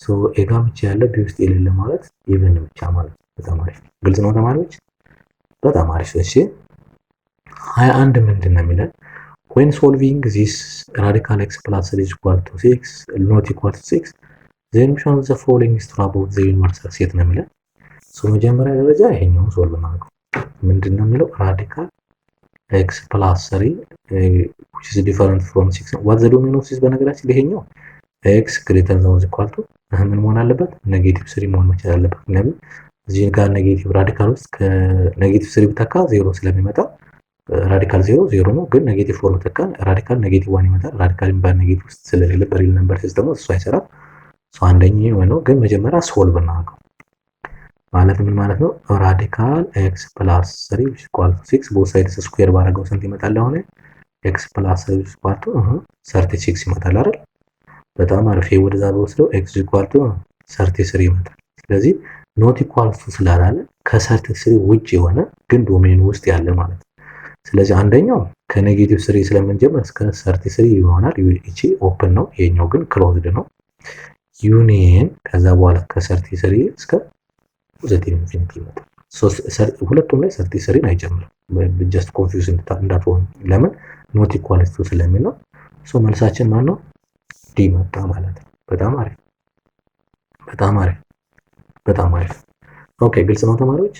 A: ሶ ኤ ጋር ብቻ ያለ ቢ ውስጥ የሌለ ማለት ኢቭን ብቻ ማለት። በጣም አሪፍ። ግልጽ ነው ተማሪዎች? በጣም አሪፍ። እሺ 21 ምንድን ነው የሚለን? when solving this radical x plus 3 is equal to 6 not equal to 6 then which one of the following is true about the universal set ነው የሚለን። ሶ መጀመሪያ ደረጃ ይሄኛውን ሶልቭ እናድርገው። ምንድን ነው የሚለው? ራዲካል x plus 3 which is different from 6 what the domain of this በነገራችን ይሄኛው x greater than or equal to ምን መሆን አለበት? ኔጌቲቭ 3 መሆን መቻል አለበት። ለምን እዚህ ጋር ኔጌቲቭ ራዲካል ውስጥ ከኔጌቲቭ 3 ብታካ 0 ስለሚመጣ ራዲካል 0 ነው። ግን ኔጌቲቭ 4 ብታካ ራዲካል ኔጌቲቭ 1 ይመጣል። ራዲካል የሚባል ኔጌቲቭ ውስጥ ስለሌለ በሪል ነምበር ሲስተም ደግሞ እሱ አይሰራም። ሶ አንደኛው የሆነው ግን መጀመሪያ ሶልቭ እናድርገው። ማለት ምን ማለት ነው? ራዲካል x plus 3 is equal to 6 both sides ስኩዌር ባደረገው ስንት ይመጣል? አሁን x plus 3 is equal to 36 ይመጣል አይደል? በጣም አሪፍ። ወደዛ በወስደው x is equal to 33 ይመጣል። ስለዚህ ኖት ኢኳል ቱ ስላላለ ከ33 ውጭ የሆነ ግን ዶሜን ውስጥ ያለ ማለት ነው። ስለዚህ አንደኛው ከኔጌቲቭ 3 ስለምንጀምር እስከ 33 ይሆናል። እቺ ኦፕን ነው፣ ይሄኛው ግን ክሎዝድ ነው። ዩኒየን ከዛ በኋላ ከ33 እስከ ፖዚቲቭ ኢንፊኒቲ ይመጣል። ሁለቱም ላይ 33 አይጨምርም። ጀስት ኮንፊውዝ እንዳትሆኑ። ለምን ኖት ኢኳል ቱ ስለሚል ነው። ሶ መልሳችን ማን ነው? ዲ መጣ ማለት ነው። በጣም አሪፍ በጣም አሪፍ በጣም አሪፍ። ኦኬ ግልጽ ነው ተማሪዎች?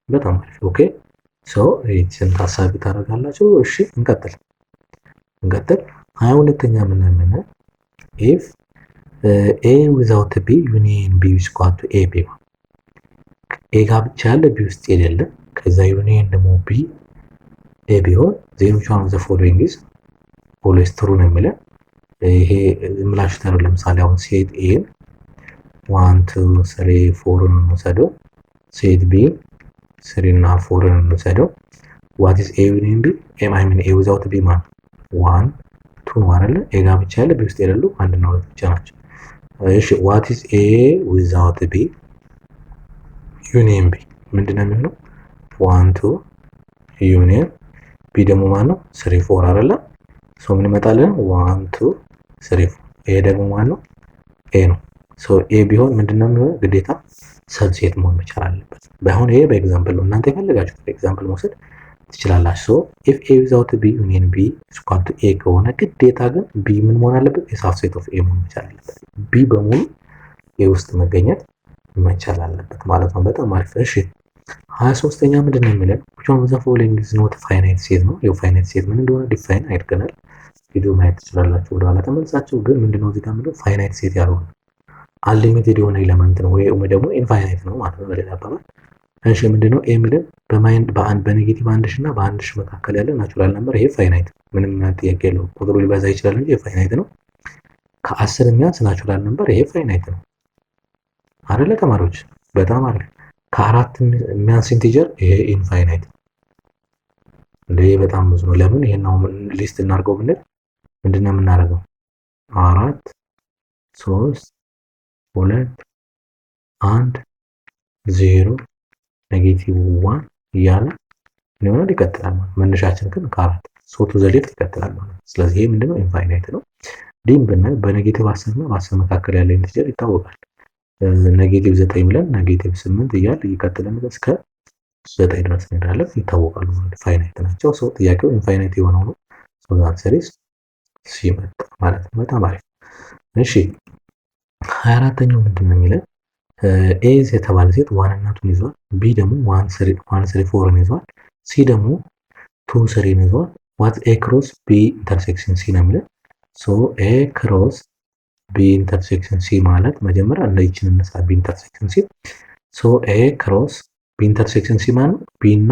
A: በጣም አሪፍ። ኦኬ ሶ ይህችን ታሳቢ ታደርጋላችሁ። እሺ እንቀጥል 22ኛ ምን ኢፍ ኤ ዊዛውት ቢ ዩኒየን ቢ ኢዝ ኢኳል ቱ ኤ ቢ ኤ ጋር ብቻ ያለ ቢ ውስጥ የሌለ ከዛ ዩኒየን ደግሞ ቢ ኤ ቢሆን ዜን which one of the following is always true ነው የሚለው። ይሄ ምላሽ ተሩ ለምሳሌ አሁን ሴት ኤን 1 2 3 4 እንውሰደው፣ ሴት ቢ 3 እና 4 እንውሰደው። what is a ዩኒየን ቢ? አይ ሚን ኤ ዊዛውት ቢ ማለት 1 2 ነው አይደል? ኤ ጋር ብቻ ያለ ቢ ውስጥ የሌሉ 1 እና 2 ብቻ ናቸው። እሺ what is a without b ዩኒየን ቢ ምንድነው የሚሆነው? 1 2 ዩኒየን ቢ ደግሞ ማለት ነው 3 4 አይደለ? ሶ ምን ይመጣልን? 1 2 3 4 ኤ ደግሞ ማለት ነው ኤ ነው። ሶ ኤ ቢሆን ምንድነው የሚሆነው? ግዴታ ሰብሴት መሆን መቻል አለበት። ባይሆን ይሄ በኤግዛምፕል ነው፣ እናንተ የፈለጋችሁት ኤግዛምፕል መውሰድ ትችላላችሁ። ሶ ኢፍ ኤ ዊዛውት ቢ ዩኒየን ቢ ኢዝ ኢኳል ቱ ኤ ከሆነ ግዴታ ግን ቢ ምን መሆን አለበት? የሳብሴት ኦፍ ኤ መሆን መቻል አለበት። ቢ በሙሉ ኤ ውስጥ መገኘት መቻል አለበት ማለት ነው። በጣም አሪፍ። እሺ 23ኛ ምንድነው የሚለው? which one of the following is not finite set ነው። የው ፋይናይት ሴት ምን እንደሆነ ዲፋይን አድርገናል። ቪዲዮ ማየት ትችላላችሁ ወደኋላ ተመልሳችሁ። ግን ምንድነው እዚህ ጋር ምንድነው ፋይናይት ሴት ያልሆነ አንሊሚትድ የሆነ ኤሌመንት ነው ወይ ደግሞ ኢንፋይናይት ነው ማለት ነው። በሌላ አባባል እሺ ምንድነው ኤ የሚለን በኔጌቲቭ 1 ሺህ እና በ1 ሺህ መካከል ያለ ናቹራል ነምበር ይሄ ፋይናይት ምንም ጥያቄ የለውም። ቁጥሩ ሊበዛ ይችላል እንጂ ፋይናይት ነው። ከ10 የሚያንስ ናቹራል ነምበር ይሄ ፋይናይት ነው አይደለ ተማሪዎች? በጣም አሪፍ። ከ4 የሚያንስ ኢንቲጀር ይሄ ኢንፋይናይት እንደ በጣም ብዙ ነው። ለምን ይሄን አሁን ሊስት እናድርገው ብንል ምንድነው የምናደርገው? 4 3 2 1 0 ኔጌቲቭ 1 እያለ ይሆናል ይቀጥላል ማለት መነሻችን ግን ከ4 ሶቱ ዘሌት ይቀጥላል ማለት ነው። ስለዚህ ይሄ ምንድነው ኢንፋይናይት ነው። ዲም ብናይ በኔጌቲቭ 10 እና በ10 መካከል ያለ ኢንቲጀር ይታወቃል። ኔጌቲቭ 9 ብለን ኔጌቲቭ 8 እያለ ይቀጥላል እስከ 9 ድረስ እንሄዳለን። ይታወቃሉ ማለት ፋይናይት ናቸው። ሶ ጥያቄው ኢንፋይናይት የሆነው ነው። ሶ ዛት ሰሪስ ሲመጣ ማለት ነው። በጣም አሪፍ። እሺ 24ኛው ምንድነው የሚለው ኤ የተባለ ሴት 1 እና 2 ይዟል። ቢ ደግሞ 1 3 4 ይዟል። ሲ ደግሞ 2 3 ይዟል። ዋት ኤ ክሮስ ቢ ኢንተርሴክሽን ሲ ነው የሚለው። ሶ ኤ ክሮስ ቢ ኢንተርሴክሽን ሲ ማለት መጀመሪያ እንደይችን እንስራ። ቢ ኢንተርሴክሽን ሲ ሶ ኤ ክሮስ ቢ ኢንተርሴክሽን ሲ ማለት ቢ እና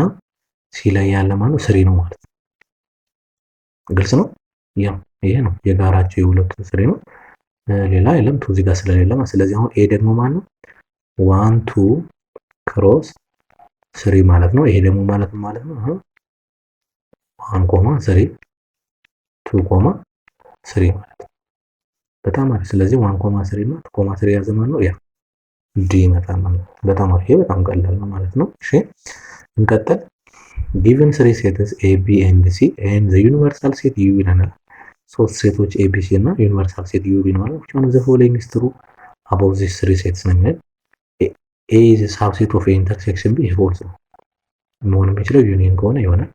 A: ሲ ላይ ያለ ማለት 3 ነው ማለት ነው። ግልጽ ነው። ያው ይሄ ነው የጋራቸው የሁለቱ 3 ነው። ሌላ የለም ቱ እዚህ ጋር ስለሌለ ማለት ስለዚህ አሁን ኤ ደግሞ ማለት ነው 1 2 ክሮስ 3 ማለት ነው። ይሄ ደግሞ ማለት ነው 1 ኮማ 3 2 ኮማ 3 ማለት ነው። በጣም አሪፍ። ስለዚህ 1 ኮማ 3 እና 2 ኮማ 3 ያዘ ማለት ነው ያ ዲ ይመጣል ማለት ነው። በጣም አሪፍ። ይሄ በጣም ቀላል ነው ማለት ነው። እሺ እንቀጥል። given 3 sets a b and c and the universal set u ይለናል። ሶስት ሴቶች a b c እና ዩኒቨርሳል ሴት u ቢኖር which one of the following is true about these 3 sets ነው የሚለው a is a subset of a intersection b false ነው መሆን የሚችለው ዩኒየን ከሆነ ይሆናል።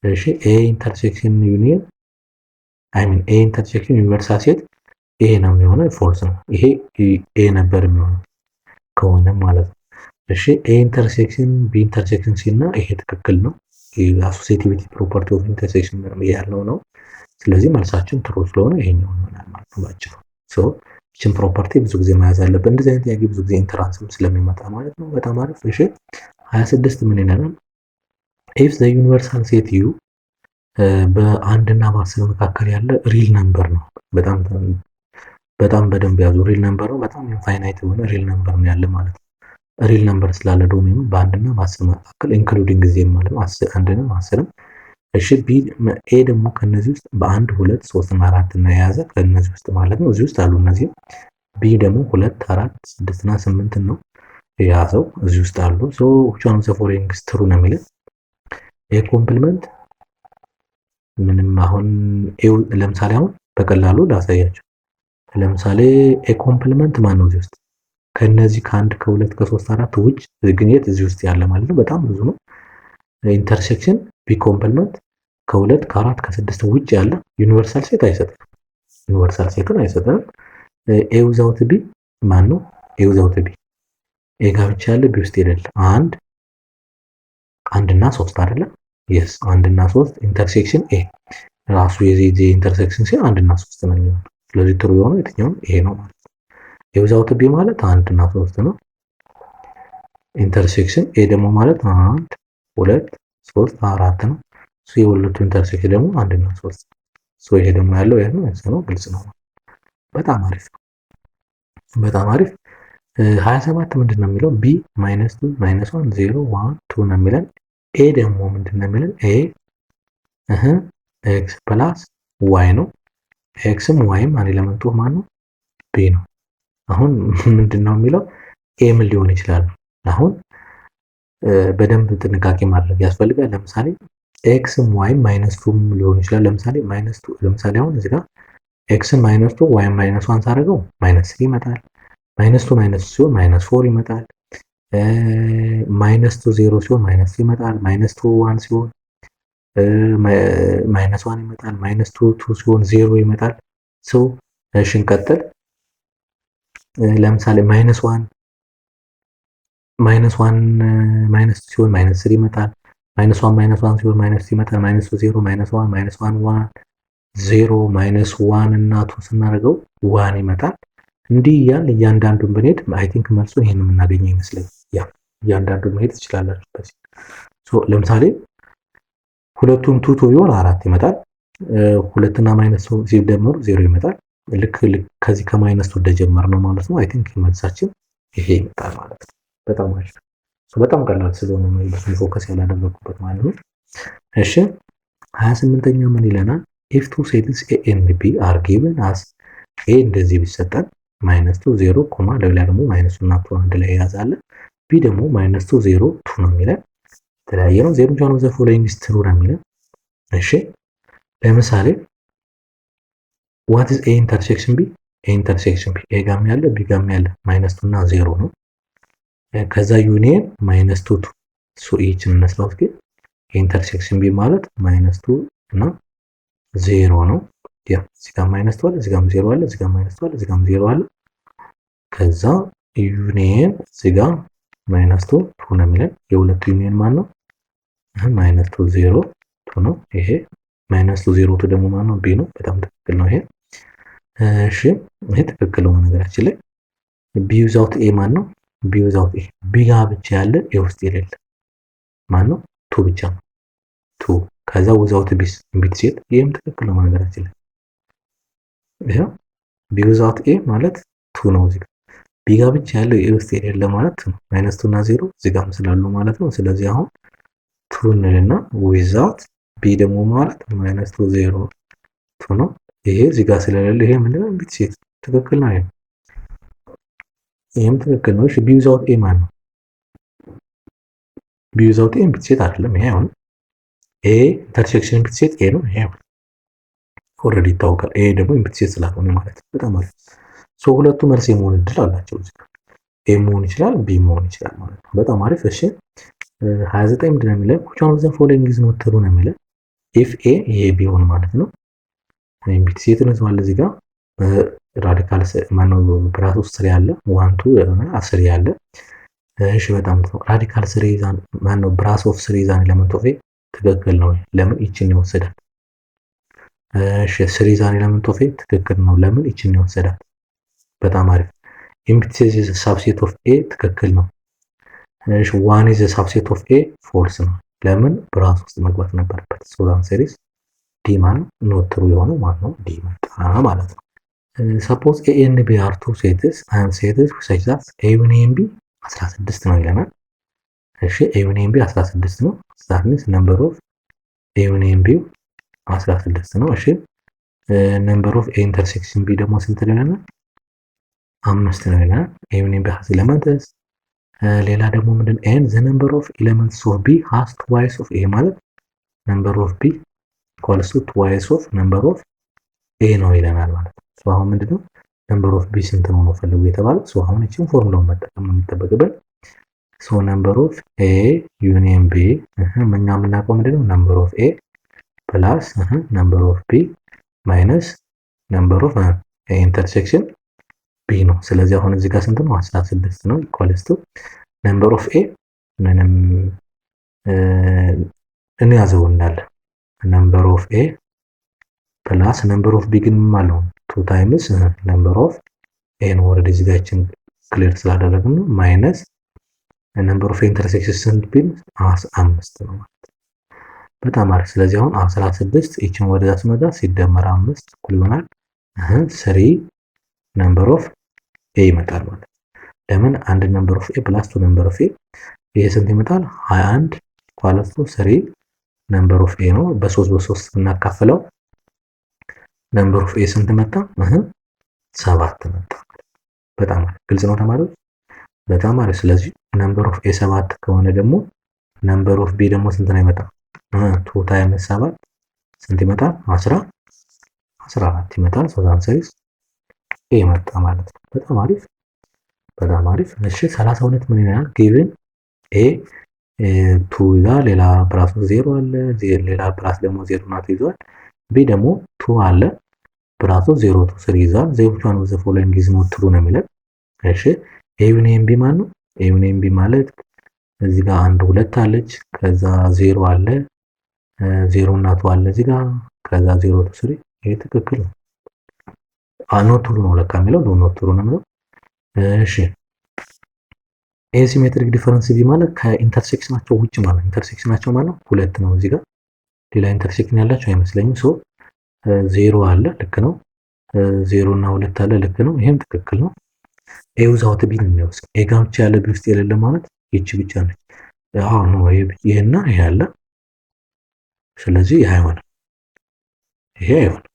A: እሺ a intersection union a intersection ዩኒቨርሳል ሴት ይሄ ነው የሚሆነው false ነው። ይሄ a ነበር የሚሆነው ከሆነ ማለት ነው። እሺ a intersection b intersection c እና ይሄ ትክክል ነው። የአሶሲኤቲቪቲ ፕሮፐርቲ ኦፍ ኢንተርሴክሽን ያለው ነው። ስለዚህ መልሳችን ትሩ ስለሆነ ይሄኛው ይሆናል ማለት ነው ባጭሩ። ሶ ይህችን ፕሮፐርቲ ብዙ ጊዜ መያዝ አለብን። እንደዚህ አይነት ጥያቄ ብዙ ጊዜ ኢንተራንስም ስለሚመጣ ማለት ነው። በጣም አሪፍ። እሺ 26 ምን ይላል? if the universal set u በአንድ እና በ10 መካከል ያለ ሪል ነምበር ነው። በጣም በደንብ ያዙ። ሪል ነምበር ነው። በጣም ኢንፋይናይት የሆነ ሪል ነምበር ነው ያለ ማለት ነው። ሪል ነምበር ስላለ ዶሜኑ በአንድ እና በ10 መካከል ኢንክሉዲንግ ጊዜ ማለት ነው 1 እና 10። እሺ ቢ ኤ ደግሞ ከነዚህ ውስጥ በ1 2 3 እና 4 እና የያዘ ከነዚህ ውስጥ ማለት ነው እዚህ ውስጥ አሉ እነዚህ። ቢ ደግሞ 2 4 6 እና 8 ነው የያዘው እዚህ ውስጥ አሉ። ሶ which one of the following is true ነው የሚለው ኤ ኮምፕሊመንት ምንም አሁን ለምሳሌ አሁን በቀላሉ ላሳያችሁ። ለምሳሌ ኤ ኮምፕሊመንት ማን ነው እዚህ ውስጥ ከነዚህ ከ1 ከ2 ከ3 4 ውጭ ግንኙነት እዚህ ውስጥ ያለ ማለት ነው በጣም ብዙ ነው። ኢንተርሴክሽን ቢ ኮምፕሊመንት ከ2 ከ4 ከ6 ውጭ ያለ ዩኒቨርሳል ሴት አይሰጥም። ዩኒቨርሳል ሴትን አይሰጥም። ኤ ዊዛውት ቢ ማን ነው? ኤ ዊዛውት ቢ ኤ ጋር ብቻ ያለ ቢ ውስጥ የሌለ አንድ እና 3 አይደለ? yes 1 እና 3 ኢንተርሴክሽን ኤ ራሱ የዚህ ኢንተርሴክሽን ሲ 1 እና 3 ነው የሚሆነው። ስለዚህ ትሩ የሆነው የትኛው ይሄ ነው ማለት ነው። ኤ ዊዛውት ቢ ማለት 1 እና 3 ነው። ኢንተርሴክሽን ኤ ደግሞ ማለት 1 2 3 4 ነው። ሶ የሁለቱ ኢንተርሴክሽን ደግሞ 1 እና 3 ሶ ይሄ ደግሞ ያለው ይሄ ነው። ግልጽ ነው። በጣም አሪፍ በጣም አሪፍ። 27 ምንድነው የሚለው ቢ -2 -1 0 1 2 ነው የሚለን። ኤ ደግሞ ምንድነው የሚለን ኤ ኤክስ ፕላስ ዋይ ነው። ኤክስም ዋይም አንድ ኤሌመንቱ ማን ነው? ቢ ነው። አሁን ምንድነው የሚለው ኤ ምን ሊሆን ይችላል? አሁን በደንብ ጥንቃቄ ማድረግ ያስፈልጋል። ለምሳሌ ኤክስም ዋይም -2 ሊሆን ይችላል። ለምሳሌ -2 ለምሳሌ አሁን እዚህ ጋር ኤክስን -2 ዋይም -1 ሳደርገው -3 ይመጣል። -2 ሲሆን -4 ይመጣል። -2 0 ሲሆን -3 ይመጣል። -2 1 ሲሆን -1 ይመጣል። -2 2 ሲሆን 0 ይመጣል። ሶ እሺ እንቀጥል። ለምሳሌ -1 ሲሆን -3 ይመጣል። -1 ሲሆን -2 ይመጣል። -2 0 -1 -1 0 -1 እና 2 ስናደርገው 1 ይመጣል። እንዲህ እያንዳንዱን ብንሄድ አይ ቲንክ መልሱን ይሄን የምናገኘው ይመስለኛል። ያ እያንዳንዱ መሄድ ትችላላችሁ። በዚህ ለምሳሌ ሁለቱም ቱ ቢሆን 4 ይመጣል። ሁለትና ማይነስ ሲደመሩ 0 ይመጣል። ልክ ከዚህ ከማይነስ እንደጀመርነው ማለት ነው። አይ ቲንክ መልሳችን ይሄ ይመጣል ማለት ነው። በጣም አሪፍ። በጣም ቀላል ስለሆነ ነው ብዙ ፎከስ ያላደረኩበት ማለት ነው። እሺ 28ኛ ምን ይለናል? if two sets a and b are given as a እንደዚህ ቢሰጠን -2 0 ኮማ ለሌላ ደግሞ ማይነስ እና 2 አንድ ላይ ያዛለ b ደግሞ -2 0 2 ነው የሚለን የተለያየ ነው። ዜሮ ጃኑ ዘ ፎሎዊንግ ኢዝ ትሩ ነው የሚለን። እሺ ለምሳሌ what is a intersection b? a intersection b a ጋም ያለ b ጋም ያለ -2 እና 0 ነው። ከዛ ዩኒየን -2 2 ሶ ይህችን እንስራው እስኪ ኢንተርሴክሽን ቢ ማለት -2 እና 0 ነው። ያ እዚህ ጋር -2 አለ፣ እዚህ ጋርም 0 አለ፣ እዚህ ጋር -2 አለ፣ እዚህ ጋርም 0 አለ። ከዛ ዩኒየን እዚህ ጋር -2 2 ነው የሚለን የሁለቱ ዩኒየን ማን ነው? -2 0 2 ነው። ይሄ -2 0 2 ደግሞ ማን ነው? ቢ ነው። በጣም ትክክል ነው ይሄ። እሺ ይሄ ትክክል ነው። ነገራችን ላይ ቢ ዊዛውት ኤ ማን ነው? ቢ ዊዛውት ኤ ቢ ጋር ብቻ ያለ ኤ ውስጥ የሌለ ማን ነው? ቱ ብቻ ነው። ቱ ከዛ ዊዛውት ቢስ ቢት ሴት ይሄም ትክክል ነው። ነገራችን ላይ ይሄ ቢ ዊዛውት ኤ ማለት ቱ ነው። እዚህ ቢ ጋር ብቻ ያለው ኤ ውስጥ የሌለ ማለት ነው። -2 እና 0 እዚህ ጋርም ስላሉ ማለት ነው። ስለዚህ አሁን ቱ እንልና ዊዛውት ቢ ደግሞ ማለት -2 0 ቱ ነው። ይሄ እዚህ ጋር ስለሌለ ይሄ ምንድነው? ቢት ሴት ትክክል ነው። ይሄም ትክክል ነው። እሺ ቢ ዊዛውት ኤ ማለት ነው። ቢ ዊዛውት ኤ ቢት ሴት አይደለም። ይሄ አሁን ኤ ኢንተርሴክሽን ቢት ሴት ኤ ነው። ይሄ ኦልሬዲ ይታወቃል። ኤ ደግሞ ቢት ሴት ስላልሆነ ማለት ነው። በጣም አሪፍ። ሶ ሁለቱ መልስ የመሆን እድል አላቸው። እዚህ ጋር ኤ መሆን ይችላል፣ ቢ መሆን ይችላል ማለት ነው። በጣም አሪፍ። እሺ 29 ምንድነው የሚለው? which one of the following is not true ነው የሚለው። if a ይሄ ቢሆን ማለት ነው ወይም ቢት ሴት ነው ማለት እዚህ ጋር ራዲካል ማነው ብራት ውስጥ ስሪ ያለ 1 2 10 ያለ። እሺ በጣም ጥሩ። ራዲካል ስሪ ይዛን ማነው ብራስ ኦፍ ስሪ ይዛን ኤሌመንት ኦፍ ኤ ትክክል ነው። ለምን ይችን ነው ወሰዳት? እሺ ስሪ ይዛን ኤሌመንት ኦፍ ኤ ትክክል ነው። ለምን ይችን ነው ወሰዳት? በጣም አሪፍ። ኢምፕቲሲስ ኢዝ ሳብሴት ኦፍ ኤ ትክክል ነው። እሺ ዋን ኢዝ ሳብሴት ኦፍ ኤ ፎልስ ነው። ለምን ብራስ ውስጥ መግባት ነበረበት። ሶ አንሰር ኢዝ ዲ ማን ኖት ትሩ የሆነው ማለት ነው። ዲ መጣ ማለት ነው። ሰፖዝ ኤ ኤንድ ቢ አር ቱ ሴትስ አንድ ሴትስ such that ኤ ዩኒየን ቢ 16 ነው ይለናል። እሺ ኤ ዩኒየን ቢ 16 ነው። that means number of ኤ ዩኒየን ቢ 16 ነው። እሺ number of ኤ ኢንተርሴክሽን ቢ ደግሞ ስንት ነው ይለናል? 5 ነው ይለናል። ኤ ዩኒየን ቢ has elements ሌላ ደግሞ ምንድነው? and the number of elements of b has twice of a ማለት number of b equals to twice of number of a ነው ይለናል ማለት ነው። ሶ አሁን ምንድነው number of b ስንት ነው ፈልጉ የተባለው? ሶ አሁን እቺን ፎርሙላውን መጠቀም ነው የሚጠበቅብን። ሶ number of a union b እኛ የምናውቀው ምንድነው? number of a plus number of b minus number of a intersection b ነው። ስለዚህ አሁን እዚህ ጋር ስንት ነው? 16 ነው equals to number of a ምንም እንያዘው እንዳለ number of a plus number of b ግን ማለት ነው 2 times number of a ነው። ወረድ እዚህ ጋር እቺን ክሊር ስላደረግን ነው ማይነስ number of intersection ስንት ቢል 5 ነው ማለት ነው። በጣም አሪፍ። ስለዚህ አሁን 16 እቺን ወደዛ ስመጣ ሲደመር 5 እኩል ይሆናል 3 number of a ይመጣል ማለት ነው። ለምን አንድ number of a plus 2 number of a ይሄ ስንት ይመጣል? 21 equals to 3 number of a ነው። በ3 በ3 እናካፍለው number of a ስንት መጣ? 7 መጣ። በጣም አሪፍ። ግልጽ ነው ተማሪዎች? በጣም አሪፍ። ስለዚህ number of a 7 ከሆነ ደግሞ number of b ደግሞ ስንት ነው ይመጣ? 2 times 7 ስንት ይመጣል? 14 ይመጣል። ሶ አንሰር ኢዝ ኤ መጣ ማለት ነው። በጣም አሪፍ በጣም አሪፍ። እሺ 32 ምን ይላል? given a 2 ይላል። ሌላ ፕላስ 0 አለ። ሌላ ፕላስ ደግሞ 0 ናት ይዟል። b ደግሞ 2 አለ። ፕላስ 0 2 3 ይዟል። ዘውቹን ወዘ ፎሎዊንግ ኢዝ ኖት ትሩ ነው የሚለው። እሺ a ዩኒየን b ማን ነው? a ዩኒየን b ማለት እዚህ ጋር 1 2 አለች። ከዛ 0 አለ። 0 እና 2 አለ እዚህ ጋር። ከዛ 0 2 3 ይሄ ትክክል ነው። ኖት ትሩ ነው ለካ የሚለው ኖት ትሩ ነው የሚለው። እሺ ኤሲሜትሪክ ዲፈረንስ ቢ ማለት ከኢንተርሴክሽናቸው ውጭ ማለት ኢንተርሴክሽናቸው ማለት ሁለት ነው። እዚህ ጋር ሌላ ኢንተርሴክሽን ያላቸው አይመስለኝም። ሶ ዜሮ አለ፣ ልክ ነው። ዜሮ እና ሁለት አለ፣ ልክ ነው። ይሄም ትክክል ነው። ኤ ዊዛውት ቢ ነው የሚወስድ። ኤ ጋር ብቻ ያለ ቢ ውስጥ የሌለ ማለት ይቺ ብቻ ነች። አዎ ነው። ይሄና ይሄ አለ። ስለዚህ ይሄ አይሆንም፣ ይሄ አይሆንም።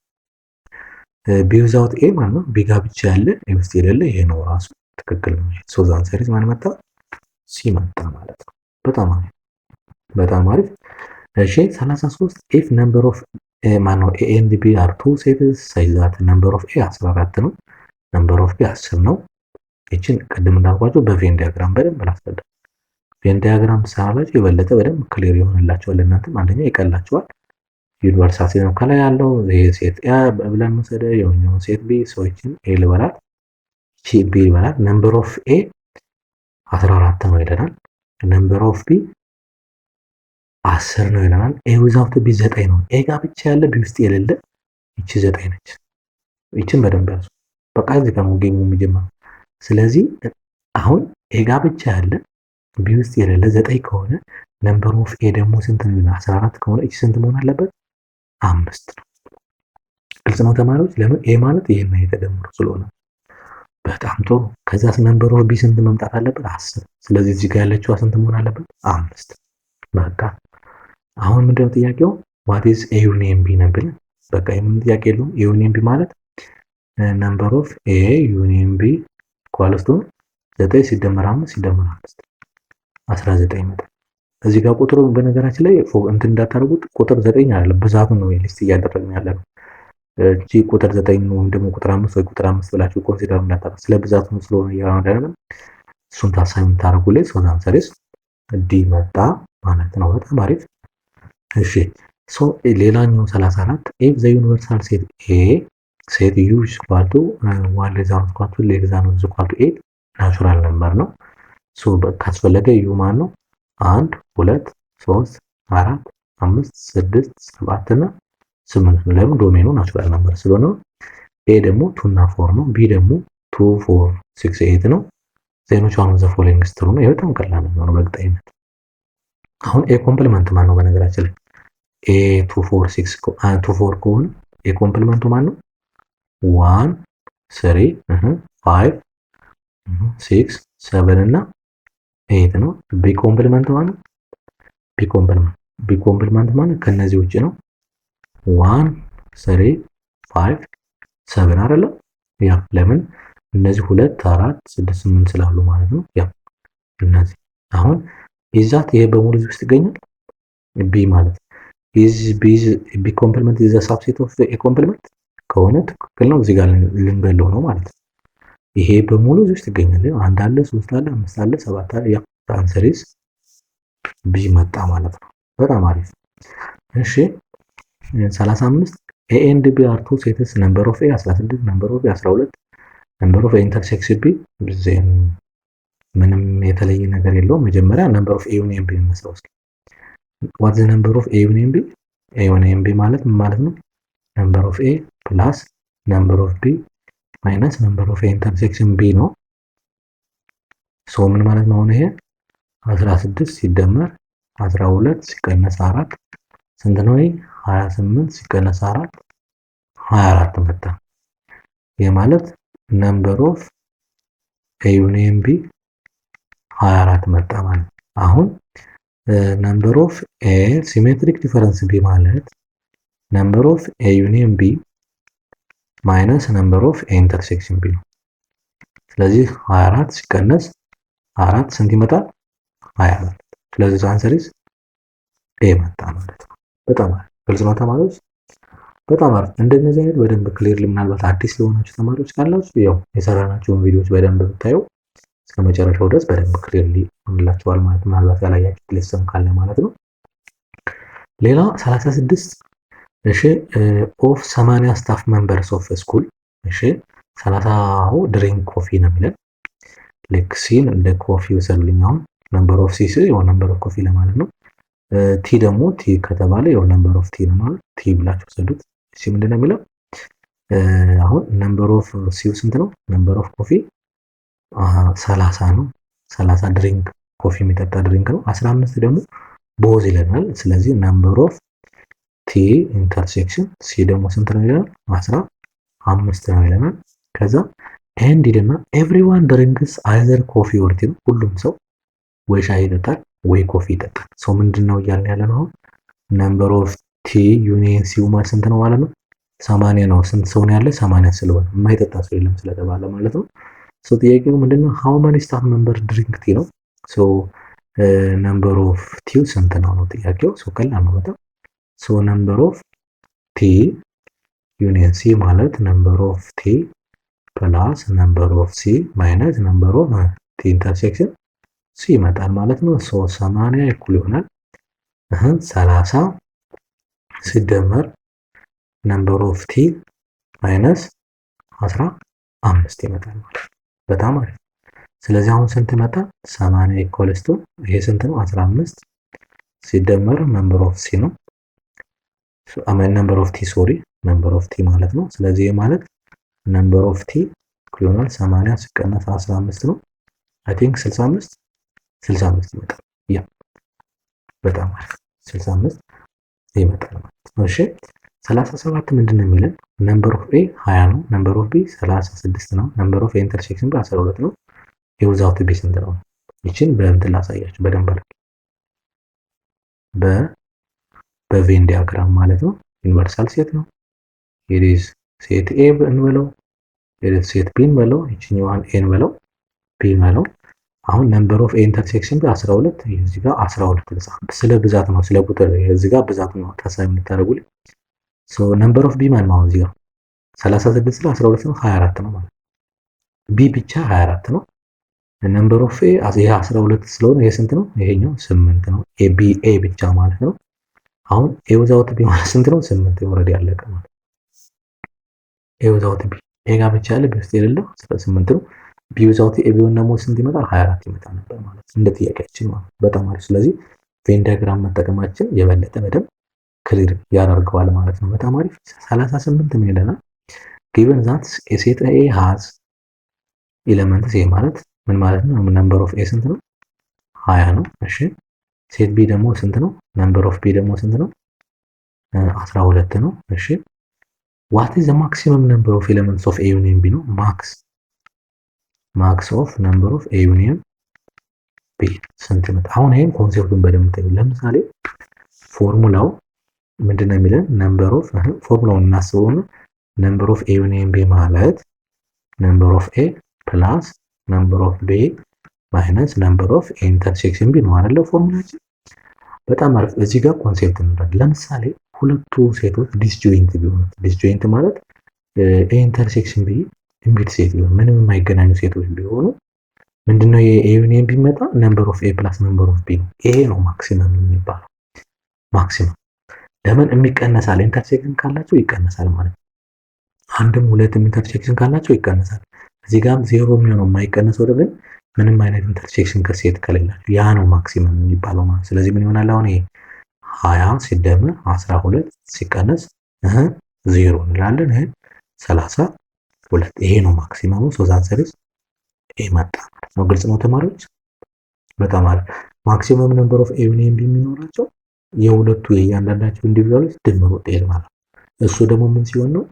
A: ቢ ዊዛውት ኤ ማለት ነው። ቢ ጋር ብቻ ያለ ኤ ውስጥ የሌለ ይሄ ነው ራሱ ትክክል ነው። ሶ ዘ አንሰር ኢዝ ማን መጣ? ሲ መጣ ማለት ነው። በጣም አሪፍ፣ በጣም አሪፍ። እሺ 33 ኢፍ ነምበር ኦፍ ማነው ኤ ኤንድ ቢ አር ቱ ሴትስ ሳይዛት ነምበር ኦፍ ኤ 14 ነው፣ ነምበር ኦፍ ቢ 10 ነው። ይችን ቅድም እንዳልኳቸው በቬን ዲያግራም በደንብ ላስረዳ። ቬን ዲያግራም ሰራላችሁ የበለጠ በደንብ ክሊር ይሆንላችኋል። እናንተም አንደኛ ይቀላችኋል። ዩኒቨርሳሊ ነው ከላይ ያለው ይሄ ሴት ኤ ብለን መሰደ የሆነው ሴት ቢ ሰዎችን ኤ ልበላት ሲ ቢ ልበላት። ነምበር ኦፍ ኤ 14 ነው ይለናል። ነምበር ኦፍ ቢ 10 ነው ይለናል። ኤ ዊዛውት ቢ 9 ነው። ኤ ጋር ብቻ ያለ ቢ ውስጥ የሌለ ይቺ 9 ነች። ይችን በደንብ ያዙ። በቃ እዚህ ጋር ነው ጌሙ የሚጀምረው። ስለዚህ አሁን ኤ ጋር ብቻ ያለ ቢ ውስጥ የሌለ 9 ከሆነ ነምበር ኦፍ ኤ ደግሞ ስንት ነው? 14 ከሆነ እቺ ስንት መሆን አለበት? 5 ነው። ግልጽ ነው ተማሪዎች? ለምን ኤ ማለት ይሄን ነው የተደመሩ ስለሆነ። በጣም ጥሩ። ከዛስ ነምበር ኦፍ ቢ ስንት መምጣት አለበት? 10። ስለዚህ እዚህ ጋር ያለችው ስንት መሆን አለበት? 5። በቃ አሁን ምንድነው ጥያቄው? ዋት ኢዝ ኤ ዩኒየን ቢ ነው ብለን በቃ የምን ጥያቄ የለውም። ኤ ዩኒየን ቢ ማለት ነምበር ኦፍ ኤ ዩኒየን ቢ ኢኳልስ ቱ 9 ሲደመር 5 ሲደመር 5 19 ይመጣል። እዚህ ጋር ቁጥሩ በነገራችን ላይ እንትን እንዳታደርጉት ቁጥር 9 አይደለም ብዛቱን ነው ሊስት እያደረግን ያለ ነው እንጂ ቁጥር 9 ወይም ደግሞ ቁጥር 5 ወይ ቁጥር 5 ብላችሁ ኮንሲደር እንዳታደርጉ ስለ ብዛቱ ስለሆነ ያለው አይደለም። እሱን ታሳቢ የምታደርጉልኝ ሶ አንሰርስ ዲ መጣ ማለት ነው። በጣም አሪፍ። እሺ ሶ ሌላኛው 34 ኢፍ ዘ ዩኒቨርሳል ሴት ኤ ሴት ዩ ኢዝ ኢኳል ቱ 1 ሌስ ዛን ኢኳል ቱ ሌስ ዛን ኢዝ ኢኳል ቱ 8 ናቹራል ነምበር ነው። ሶ ካስፈለገ ዩ ማን ነው 1 2 3 4 5 6 7 እና 8 ነው። ለምን ዶሜኑ ናቹራል ነምበር ስለሆነ። ኤ ደግሞ 2 እና 4 ነው። ቢ ደግሞ 2 4 6 8 ነው። ዜኖች አሁን ዘ ፎሎዊንግ ስትሩ ነው። በጣም ቀላል ነው በእርግጠኝነት። አሁን ኤ ኮምፕሊመንት ማን ነው? በነገራችን ላይ ኤ 2 4 6 2 4 ከሆነ ኤ ኮምፕሊመንቱ ማን ነው? 1 3 5 6 7 እና 8 ነው። ቢ ኮምፕሊመንት ማለት ቢ ኮምፕሊመንት ማለት ከነዚህ ውጪ ነው። 1 3 5 7 አይደለም። ያ ለምን እነዚህ 2 4 6 8 ስላሉ ማለት ነው። ያ እነዚህ አሁን ይዛት ይሄ በሙሉ እዚህ ውስጥ ይገኛል። ቢ ማለት ኢዝ ቢ ኮምፕሊመንት ኢዝ ዘ ሳብሴት ኦፍ ኤ ኮምፕሊመንት ከሆነ ትክክል ነው። እዚህ ጋር ልንገለው ነው ማለት ነው። ይሄ በሙሉ እዚህ ውስጥ ይገኛል። 1 አለ 3 አለ 5 አለ 7 አለ። ያ አንሰር ኢዝ ቢ መጣ ማለት ነው። በጣም አሪፍ። እሺ 35 ኤ ኤንድ ቢ አር ቱ ሴትስ ነምበር ኦፍ ኤ 16 ነምበር ኦፍ ኤ 12 ነምበር ኦፍ ኤ ኢንተርሴክሽን ቢ ዜን ምንም የተለየ ነገር የለውም። መጀመሪያ ነምበር ኦፍ ኤ ዩኒየን ቢ እንመስለው እስኪ። ዋት ዘ ነምበር ኦፍ ኤ ዩኒየን ቢ? ኤ ዩኒየን ቢ ማለት ምን ማለት ነው? ነምበር ኦፍ ኤ ፕላስ ነምበር ኦፍ ቢ ማይነስ ነምበር ኦፍ ኤ ኢንተርሴክሽን ቢ ነው። ሶ ምን ማለት ነው? አሁን ይሄ 16 ሲደመር 12 ሲቀነስ 4 ስንት ነው? 28 ሲቀነስ 4 24 መጣ። ይሄ ማለት ነምበር ኦፍ ኤ ዩኒየን ቢ 24 መጣ ማለት። አሁን ነምበር ኦፍ ኤ ሲሜትሪክ ዲፈረንስ ቢ ማለት ነምበር ኦፍ ኤ ዩኒየን ቢ ማይነስ ነምበር ኦፍ ኤ ኢንተርሴክሽን ቢ ነው። ስለዚህ 24 ሲቀነስ 4 ስንት ይመጣል? 24። ስለዚህ አንሰር ኢዝ ኤ መጣ ማለት ነው። በጣም አሪፍ። ግልጽ ነው ተማሪዎች? በጣም አሪፍ። እንደነዚህ አይነት በደንብ ክሊር ምናልባት አዲስ ለሆናችሁ ተማሪዎች ካላችሁ ያው የሰራናቸውን ቪዲዮዎች በደንብ ብታዩ እስከ መጨረሻው ድረስ በደንብ ክሊርሊ ሆንላችኋል ማለት ነው። ምናልባት ያላያችሁት ሌሰን ካለ ማለት ነው። ሌላ 36 እሺ ኦፍ 80 ስታፍ ሜምበርስ ኦፍ ስኩል እሺ 30 ድሪንክ ኮፊ ነው የሚለን። ልክ ሲን እንደ ኮፊ ወሰዱልኝ። አሁን ነምበር ኦፍ ሲስ የሆነ ነምበር ኦፍ ኮፊ ለማለት ነው። ቲ ደግሞ ቲ ከተባለ የሆነ ነምበር ኦፍ ቲ ነው ማለት ቲ ብላችሁ ወሰዱት። እሺ ምንድነው የሚለው አሁን ነምበር ኦፍ ሲው ስንት ነው? ነምበር ኦፍ ኮፊ 30 ነው። 30 ድሪንክ ኮፊ የሚጠጣ ድሪንክ ነው። 15 ደግሞ ቦዝ ይለናል። ስለዚህ ነምበር ኦፍ ቲ ኢንተርሴክሽን ሲ ደግሞ ስንት ነው ይለናል? 15 ነው ይለናል። ከዛ ኤንድ ይልና ኤቭሪዋን ድሪንክስ አይዘር ኮፊ ኦር ቲ ነው። ሁሉም ሰው ወይ ሻይ ይጠጣል ወይ ኮፊ ይጠጣል። ሰው ምንድነው እያልን ያለ ነው? ነምበር ኦፍ ቲ ዩኒየን ሲ ማለት ስንት ነው ማለት ነው? 80 ነው። ስንት ሰው ነው ያለ? 80 ስለሆነ የማይጠጣ ሰው የለም ስለተባለ ማለት ነው። ሶ ጥያቄው ምንድነው? ሃው ማኒ ስታፍ ሜምበር ድሪንክ ቲ ነው። ሶ ነምበር ኦፍ ቲው ስንት ነው ነው ጥያቄው። ሶ ቀላል ነው በጣም። ሶ ነምበር ኦፍ ቲ ዩኒየን ሲ ማለት ነምበር ኦፍ ቲ ፕላስ ነምበር ኦፍ ሲ ማይነስ ነምበር ኦፍ ቲ ኢንተርሴክሽን ሲ ይመጣል ማለት ነው። ሶ 80 እኩል ይሆናል 30 ሲደመር ነምበር ኦፍ ቲ ማይነስ 15 ይመጣል ማለት ነው። በጣም አሪፍ። ስለዚህ አሁን ስንት መጣ? 80 ኢኳልስ ቱ ይሄ ስንት ነው? 15 ሲደመር ነምበር ኦፍ ሲ ነው ነምበር ኦፍ ቲ ሶሪ ነምበር ኦፍ ቲ ማለት ነው። ስለዚህ ይሄ ማለት ነምበር ኦፍ ቲ እኩል ይሆናል 80 ሲቀነስ 15 ነው። አይ ቲንክ 65 ይመጣል። ያ በጣም አሪፍ 65 ይመጣል ማለት ነው። እሺ 37 ምንድን ነው የሚለን? ነምበር ኦፍ ኤ 20 ነው። ነምበር ኦፍ ቢ 36 ነው። ነምበር ኦፍ ኤ ኢንተርሴክሽን ቢ 12 ነው። የውዛውት ቢ ስንት ነው? ይችን በእንትን ላሳያችሁ በደንብ አለ በቬን ዲያግራም ማለት ነው። ዩኒቨርሳል ሴት ነው። ኢዝ ሴት ኤ እንበለው፣ ኢዝ ሴት ቢ እንበለው፣ ይችኛዋን ኤ እንበለው፣ ቢ እንበለው። አሁን ነምበር ኦፍ ኤ ኢንተርሴክሽን ቢ 12 እዚህ ጋር 12 ልጻፍ። ስለ ብዛት ነው ስለ ቁጥር እዚህ ጋር ብዛት ነው ታሳቢ የምታደርጉልኝ። ሶ ነምበር ኦፍ ቢ ማን ነው? እዚህ ጋር 36 ላይ 12 ነው 24 ነው ማለት ቢ ብቻ 24 ነው። ነምበር ኦፍ ኤ ይሄ 12 ስለሆነ ይሄ ስንት ነው? ይሄኛው 8 ነው። ኤ ቢ ኤ ብቻ ማለት ነው። አሁን ኤ ዊዛውት ቢ ማለት ስንት ነው? 8 ኦልሬዲ ያለቀ ማለት ኤ ዊዛውት ቢ ኤ ጋር ብቻ ያለ ቢ ውስጥ የሌለው 8 ነው። ቢ ዊዛውት ኤ ቢሆን ደግሞ ስንት ይመጣል? 24 ይመጣል ነበር ማለት እንደ ጥያቄያችን ማለት በጣም አሪፍ። ስለዚህ ቬን ዲያግራም መጠቀማችን የበለጠ በደንብ ክሊር ያደርገዋል ማለት ነው። በጣም አሪፍ። 38 ምን ይለናል? ጊቨን ዛት ኤ ሴት ኤ ሃዝ ኤሌመንትስ ኤ ማለት ምን ማለት ነው? ነምበር ኦፍ ኤ ስንት ነው? 20 ነው። እሺ ሴት ቢ ደግሞ ስንት ነው? ነምበር ኦፍ ቢ ደግሞ ስንት ነው? 12 ነው። እሺ ዋት ኢዝ ዘ ማክሲመም ነምበር ኦፍ ኤሌመንትስ ኦፍ ኤ ዩኒየን ቢ ነው። ማክስ ኦፍ ነምበር ኦፍ ኤ ዩኒየን ቢ ስንት ነው? አሁን ይሄን ኮንሴፕቱን በደንብ ታዩ። ለምሳሌ ፎርሙላው ምንድነው የሚለን? ነምበር ኦፍ ፎርሙላውን እናስበውና ነምበር ኦፍ ኤ ዩኒየን ቢ ማለት ነምበር ኦፍ ኤ ፕላስ ነምበር ኦፍ ቢ ማይነስ ነምበር ኦፍ ኤ ኢንተርሴክሽን ቢ ነው አይደለ ፎርሙላችን። በጣም አሪፍ። እዚህ ጋር ኮንሴፕት እንላለን። ለምሳሌ ሁለቱ ሴቶች ዲስጆይንት ቢሆኑ፣ ዲስጆይንት ማለት ኤ ኢንተርሴክሽን ቢ ኢምቢት ሴት ቢሆኑ፣ ምንም የማይገናኙ ሴቶች ቢሆኑ ምንድነው የኤ ዩኒየን ቢመጣ ነምበር ኦፍ ኤ ፕላስ ነምበር ኦፍ ቢ ነው። ይሄ ነው ማክሲመም የሚባለው። ማክሲመም ለምን የሚቀነሳል? ኢንተርሴክሽን ካላቸው ይቀነሳል ማለት ነው። አንድም ሁለትም ኢንተርሴክሽን ካላቸው ይቀነሳል። እዚህ ጋር ዜሮ የሚሆነው የማይቀነሰው ደግሞ ምንም አይነት ኢንተርሴክሽን ከሴት ከሌላቸው ያ ነው ማክሲመም የሚባለው ማለት። ስለዚህ ምን ይሆናል? አሁን ይሄ 20 ሲደመር 12 ሲቀነስ ዜሮ እንላለን። ይሄ 32 ይሄ ነው ማክሲመሙ። ሶዛን ሰሪስ ኤ መጣ ነው። ግልጽ ነው ተማሪዎች? በጣም አሪፍ። ማክሲመም ነምበር ኦፍ ኤ ዩኒየን ቢ የሚኖራቸው የሁለቱ የእያንዳንዳቸው ኢንዲቪጁዋሎች ድምር ውጤት ማለት ነው። እሱ ደግሞ ምን ሲሆን ነው?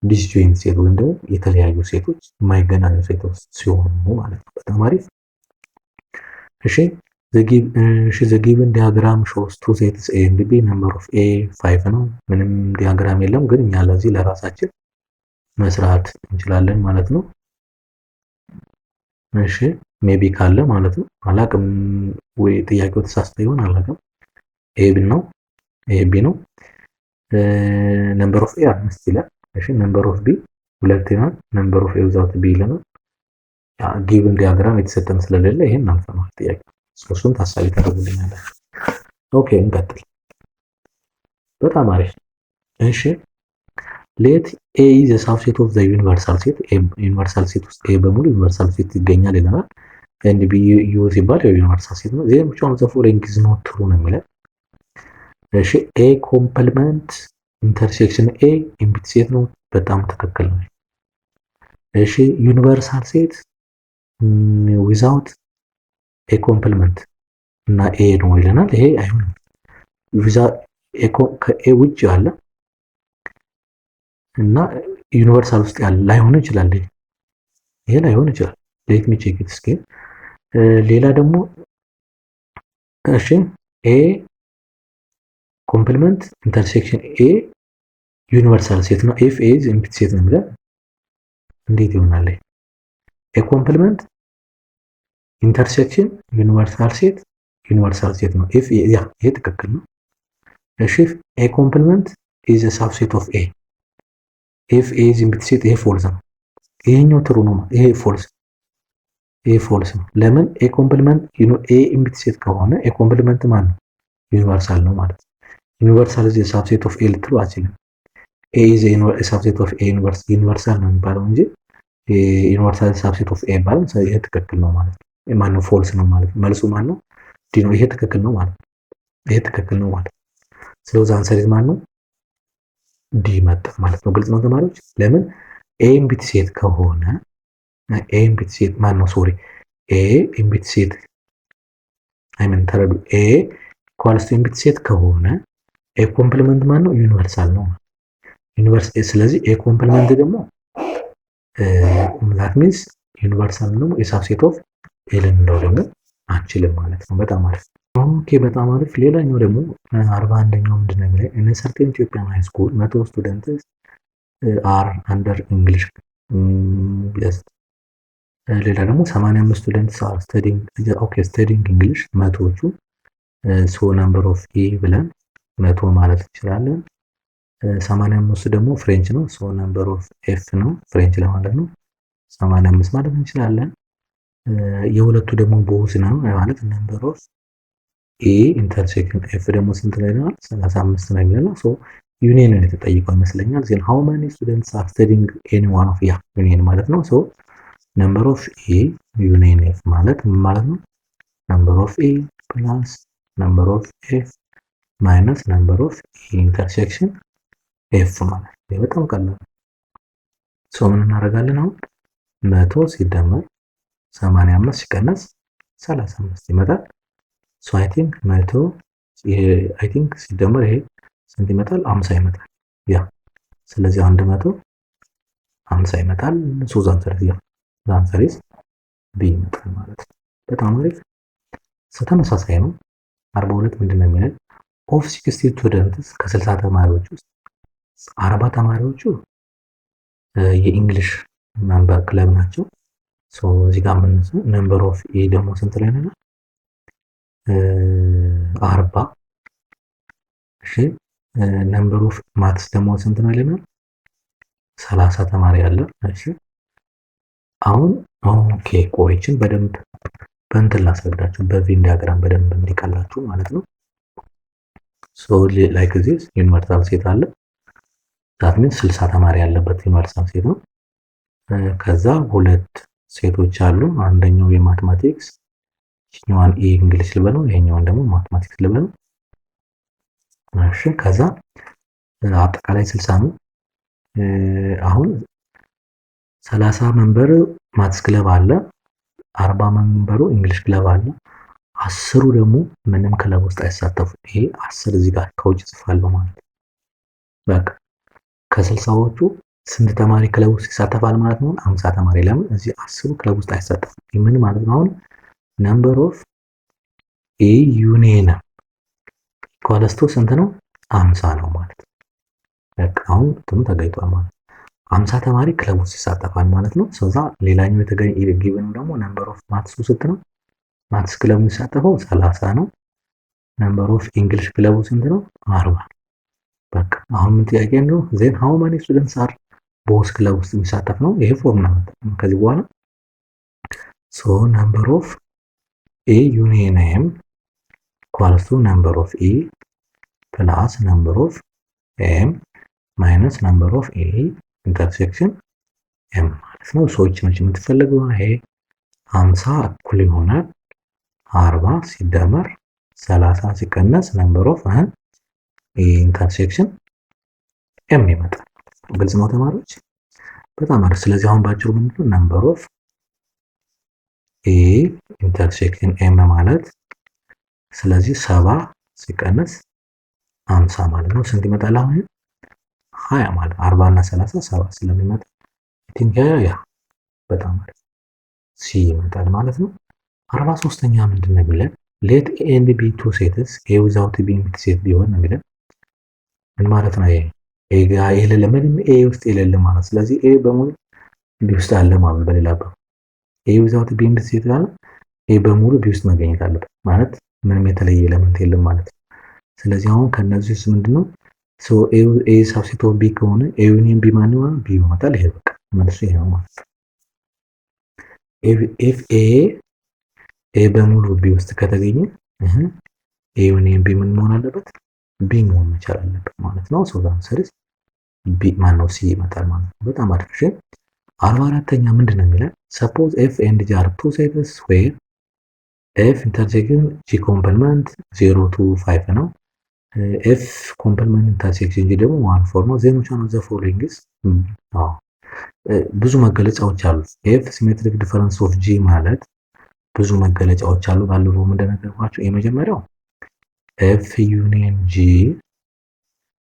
A: ዲስጆይንት ሴት ወይም ደግሞ የተለያዩ ሴቶች የማይገናኙ ሴቶች ሲሆኑ ማለት ነው። በጣም አሪፍ። እሺ ዘ ጊቭን ዲያግራም ሾውስ ቱ ሴትስ ኤ ኤንድ ቢ ነምበር ኦፍ ኤ 5 ነው። ምንም ዲያግራም የለም፣ ግን እኛ ለዚህ ለራሳችን መስራት እንችላለን ማለት ነው። እሺ ሜቢ ካለ ማለት ነው። አላቅም ወይ ጥያቄው ተሳስቶ ይሆን አላቅም። ኤ ቢ ነው፣ ኤ ቢ ነው። ነምበር ኦፍ ኤ 5 ይላል። እሺ ነምበር ኦፍ ቢ 2 ይላል። ነምበር ኦፍ ኤ ዊዛውት ቢ ይለናል። ጊቭን ዲያግራም የተሰጠን ስለሌለ ይሄን አልፈናል ጥያቄ። እሱን ታሳቢ ታደርጉልኛላችሁ። ኦኬ እንቀጥል። በጣም አሪፍ። እሺ ሌት ኤ ኢዝ ዘ ሳብሴት ኦፍ ዘ ዩኒቨርሳል ሴት። ዩኒቨርሳል ሴት ውስጥ ኤ በሙሉ ዩኒቨርሳል ሴት ይገኛል ይለናል። ኤንድ ቢ ዩ ሲባል ዩኒቨርሳል ሴት ነው። ዜን ብቻ ዘ ፎሎዊንግ ኢዝ ኖት ትሩ ነው የሚለው። እሺ ኤ ኮምፕሊመንት ኢንተርሴክሽን ኤ ኢምቢት ሴት ነው። በጣም ትክክል ነው። እሺ ዩኒቨርሳል ሴት ዊዛውት ኤ ኮምፕሊመንት እና ኤ ነው ይለናል። ይሄ አይሆንም። ቪዛ ከኤ ውጭ ያለ እና ዩኒቨርሳል ውስጥ ያለ ላይሆን ይችላል። ይሄ ላይሆን ይችላል። ሌት ሚ ቼክ ኢት እስኪ። ሌላ ደግሞ እሺ ኤ ኮምፕሊመንት ኢንተርሴክሽን ኤ ዩኒቨርሳል ሴት ነው። ኤፍ ኤዝ ኢምፕቲ ሴት ነው የሚለው እንዴት ይሆናል? ኤ ኮምፕሊመንት ኢንተርሴክሽን ዩኒቨርሳል ሴት ነው። ኤፍ ያ ይሄ ትክክል ነው። እሺ ኤ ኮምፕሊመንት ኢዝ ኤ ሳብሴት ኦፍ ኤ ኤፍ ኤ ኢዝ ኢምፕቲ ሴት ይሄ ፎልስ ነው። ይሄኛው ትሩ ነው። ይሄ ፎልስ ነው። ለምን ኤ ኮምፕሊመንት ኤ ኢምፕቲ ሴት ከሆነ ኤ ኮምፕሊመንት ማን ነው? ዩኒቨርሳል ነው ማለት ነው። ዩኒቨርሳል ኢዝ ኤ ሳብሴት ኦፍ ኤ ልትሉ አትችልም። ኤ ኢዝ ኤ ሳብሴት ኦፍ ኤ ዩኒቨርሳል ነው የሚባለው እንጂ ዩኒቨርሳል ሳብሴት ኦፍ ኤ ይባላል። ይሄ ትክክል ነው ማለት ነው። ማን ነው? ፎልስ ነው ማለት ነው። መልሱ ማን ነው? ዲ ነው። ይሄ ትክክል ነው ማለት ነው። ይሄ ትክክል ነው ማለት ነው። ስለዚህ አንሰር ማን ነው? ዲ መጣ ማለት ነው። ግልጽ ነው ተማሪዎች? ለምን ኤ ኢምፕቲ ሴት ከሆነ ኤ ኢምፕቲ ሴት ማን ነው? ሶሪ ኤ ኢምፕቲ ሴት ተረዱ። ኤ ኢኳልስ ቱ ኢምፕቲ ሴት ከሆነ ኤ ኮምፕሊመንት ማን ነው? ዩኒቨርሳል ነው። ስለዚህ ኤ ኮምፕሊመንት ደግሞ ዛት ሚንስ ዩኒቨርሳል ነው። የሳብሴት ኦፍ ኤ ልንለው ደግሞ አንችልም ማለት ነው። በጣም አሪፍ። ኦኬ በጣም አሪፍ። ሌላኛው ደግሞ 41ኛው ምንድን ነው የሚለው ኢን ሰርቴን ኢትዮጵያን ሃይ ስኩል 100 ስቱደንትስ አር አንደር እንግሊሽ ሌላ ደግሞ 85 ስቱደንትስ አር ስተዲንግ እንግሊሽ መቶዎቹ ሶ ነምበር ኦፍ ኤ ብለን 100 ማለት እንችላለን። 85 ደግሞ ፍሬንች ነው። ሶ ነምበር ኦፍ ኤፍ ነው ፍሬንች ለማለት ነው። 85 ማለት እንችላለን። የሁለቱ ደግሞ ቦዝ ነው ማለት ነምበር ኦፍ ኤ ኢንተርሴክሽን ኤፍ ደግሞ ስንት ላይ ነው? 35 ነው የሚለው። ሶ ዩኒየን ነው የተጠየቀው ይመስለኛል። ዜን ሃው ማኒ ስቱደንትስ አር ስተዲንግ ኤኒ ዋን ኦፍ ያ ዩኒየን ማለት ነው። ሶ ነምበር ኦፍ ኤ ዩኒየን ኤፍ ማለት ምን ማለት ነው? ነምበር ኦፍ ኤ ፕላስ ነምበር ኦፍ ኤፍ ማይነስ ነምበር ኦፍ ኤ ኢንተርሴክሽን ኤፍ ማለት ነው። በጣም ቀላል። ሶ ምን እናደርጋለን አሁን 100 ሲደመር 85 ሲቀነስ 35 ይመጣል። ሶ አይ ቲንክ 100 አይ ቲንክ ሲደመር ይሄ ስንት ይመጣል? 50 ይመጣል። ያ ስለዚህ 100 50 ይመጣል። ሶ ዛንሰሪስ ቢ ይመጣል ማለት ነው። በጣም አሪፍ። ተመሳሳይ ነው። 42 ምንድን ነው የሚለው ኦፍ 60 ስቱደንትስ ከ60 ተማሪዎች ውስጥ 40 ተማሪዎቹ የኢንግሊሽ መንበር ክለብ ናቸው። ሶ እዚህ ጋር ምን ነምበር ኦፍ ኤ ደግሞ ስንት ላይ ነው? 40 እሺ ነምበር ኦፍ ማትስ ደግሞ ስንት ነው ይለናል? 30 ተማሪ አለ። እሺ አሁን ኦኬ ቆይችን በደንብ በእንትን ላስረዳችሁ በቬን ዲያግራም በደንብ እንዲቀላችሁ ማለት ነው። ሶ ላይክ ዚስ ዩኒቨርሳል ሴት አለ። ዛት ሚንስ 60 ተማሪ ያለበት ዩኒቨርሳል ሴት ነው። ከዛ ሁለት ሴቶች አሉ። አንደኛው የማትማቲክስ ይሄኛውን እንግሊሽ ልበለው፣ ይሄኛውን ደግሞ ማትማቲክስ ልበለው። እሺ ከዛ አጠቃላይ 60 ነው። አሁን 30 መንበር ማትስ ክለብ አለ፣ 40 መንበሩ እንግሊሽ ክለብ አለ። 10ሩ ደግሞ ምንም ክለብ ውስጥ አይሳተፉ። ይሄ 10 እዚህ ጋር ከውጭ ጽፋለሁ ማለት ነው። በቃ ከ60ዎቹ ስንት ተማሪ ክለብ ውስጥ ይሳተፋል ማለት ነው? 50 ተማሪ። ለምን እዚህ 10ሩ ክለብ ውስጥ አይሳተፉም? ምን ማለት ነው? አሁን ነምበር ኦፍ ኤ ዩኒየን ኢኳልስ ቱ ስንት ነው? 50 ነው ማለት ነው። በቃ አሁን እንትኑ ተገኝቷል ማለት ነው። 50 ተማሪ ክለብ ውስጥ ይሳተፋል ማለት ነው። ስለዛ ሌላኛው ጊቨን ደግሞ ነምበር ኦፍ ማትስ ስንት ነው? ማትስ ክለብ የሚሳተፈው 30 ነው። ነምበር ኦፍ እንግሊሽ ክለቡ ስንት ነው? 40። በቃ አሁን ምን ጥያቄ ነው? ዜን ሃው ማኒ ስቱደንትስ አር ቦስ ክለብ ውስጥ የሚሳተፍ ነው። ይሄ ፎርሙላ ነው ከዚህ በኋላ ሶ ነምበር ኦፍ ኤ ዩኒየን ኤም ኢኳልስ ቱ ነምበር ኦፍ ኤ ፕላስ ነምበር ኦፍ ኤም ማይነስ ነምበር ኦፍ ኤ ኢንተርሴክሽን ኤም ማለት ነው። ሰዎች ነች የምትፈልገው። ይሄ 50 እኩል ይሆናል 40 ሲደመር 30 ሲቀነስ ነምበር ኦፍ ኢንተርሴክሽን ኤም ይመጣል። ግልጽ ነው ተማሪዎች? በጣም አሪፍ። ስለዚህ አሁን ባጭሩ ምንድነው ነምበር ኦፍ ኤ ኢንተርሴክሽን ኤም ማለት ስለዚህ 70 ሲቀነስ 50 ማለት ነው። ስንት ይመጣል? አሁን 20 ማለት 40 እና 30 70 ስለሚመጣ ያ በጣም አሪፍ ሲ ይመጣል ማለት ነው። 43ኛ ምንድን ነው የሚለን? ሌት ኤ ኤንድ ቢ ቱ ሴትስ ኤ ዊዛውት ቢ ሴት ቢሆን ነው የሚለን። ምን ማለት ነው? ኤ ጋር የሌለ ምንም ኤ ውስጥ የሌለ ማለት ስለዚህ ኤ በሙሉ ቢ ውስጥ አለ ማለት በሌላ አባባል ኤ ዊዛውት ቢ ሴት ጋር ኤ በሙሉ ቢ ውስጥ መገኘት አለበት ማለት ምንም የተለየ ኤሌመንት የለም ማለት ነው። ስለዚህ አሁን ከነዚህ ውስጥ ምንድነው ሶ ኤ ሳብሴት ኦፍ ቢ ከሆነ ኤ ዩኒየን ቢ ማን ይሆናል? ቢ ይመጣል። ይሄ በቃ መልሱ ይሄ ነው ማለት ነው። ኢፍ ኤ በሙሉ ቢ ውስጥ ከተገኘ ኤ ዩኒየን ቢ ምን መሆን አለበት? ቢ መሆን መቻል አለበት ማለት ነው። ሶ ዛንሰርስ ቢ ማን ነው? ሲ ይመጣል ማለት ነው። በጣም አሪፍ። እሺ 44ኛ ምንድነው የሚለው? ሰፖዝ ኤፍ ኤንድ ጂ አር ቱ ሴትስ ዌር ኤፍ ኢንተርሴክሽን ጂ ኮምፕሊመንት 0 to 5 ነው። ኤፍ ኮምፕሊመንት ኢንተርሴክሽን ጂ ደግሞ 1 4 ነው። ዜን ዊች ዋን ኦፍ ዘ ፎሎዊንግስ ብዙ መገለጫዎች አሉ። ኤፍ ሲሜትሪክ ዲፈረንስ ኦፍ ጂ ማለት ብዙ መገለጫዎች አሉ። ባለፈው እንደነገርኳችሁ የመጀመሪያው ኤፍ ዩኒየን ጂ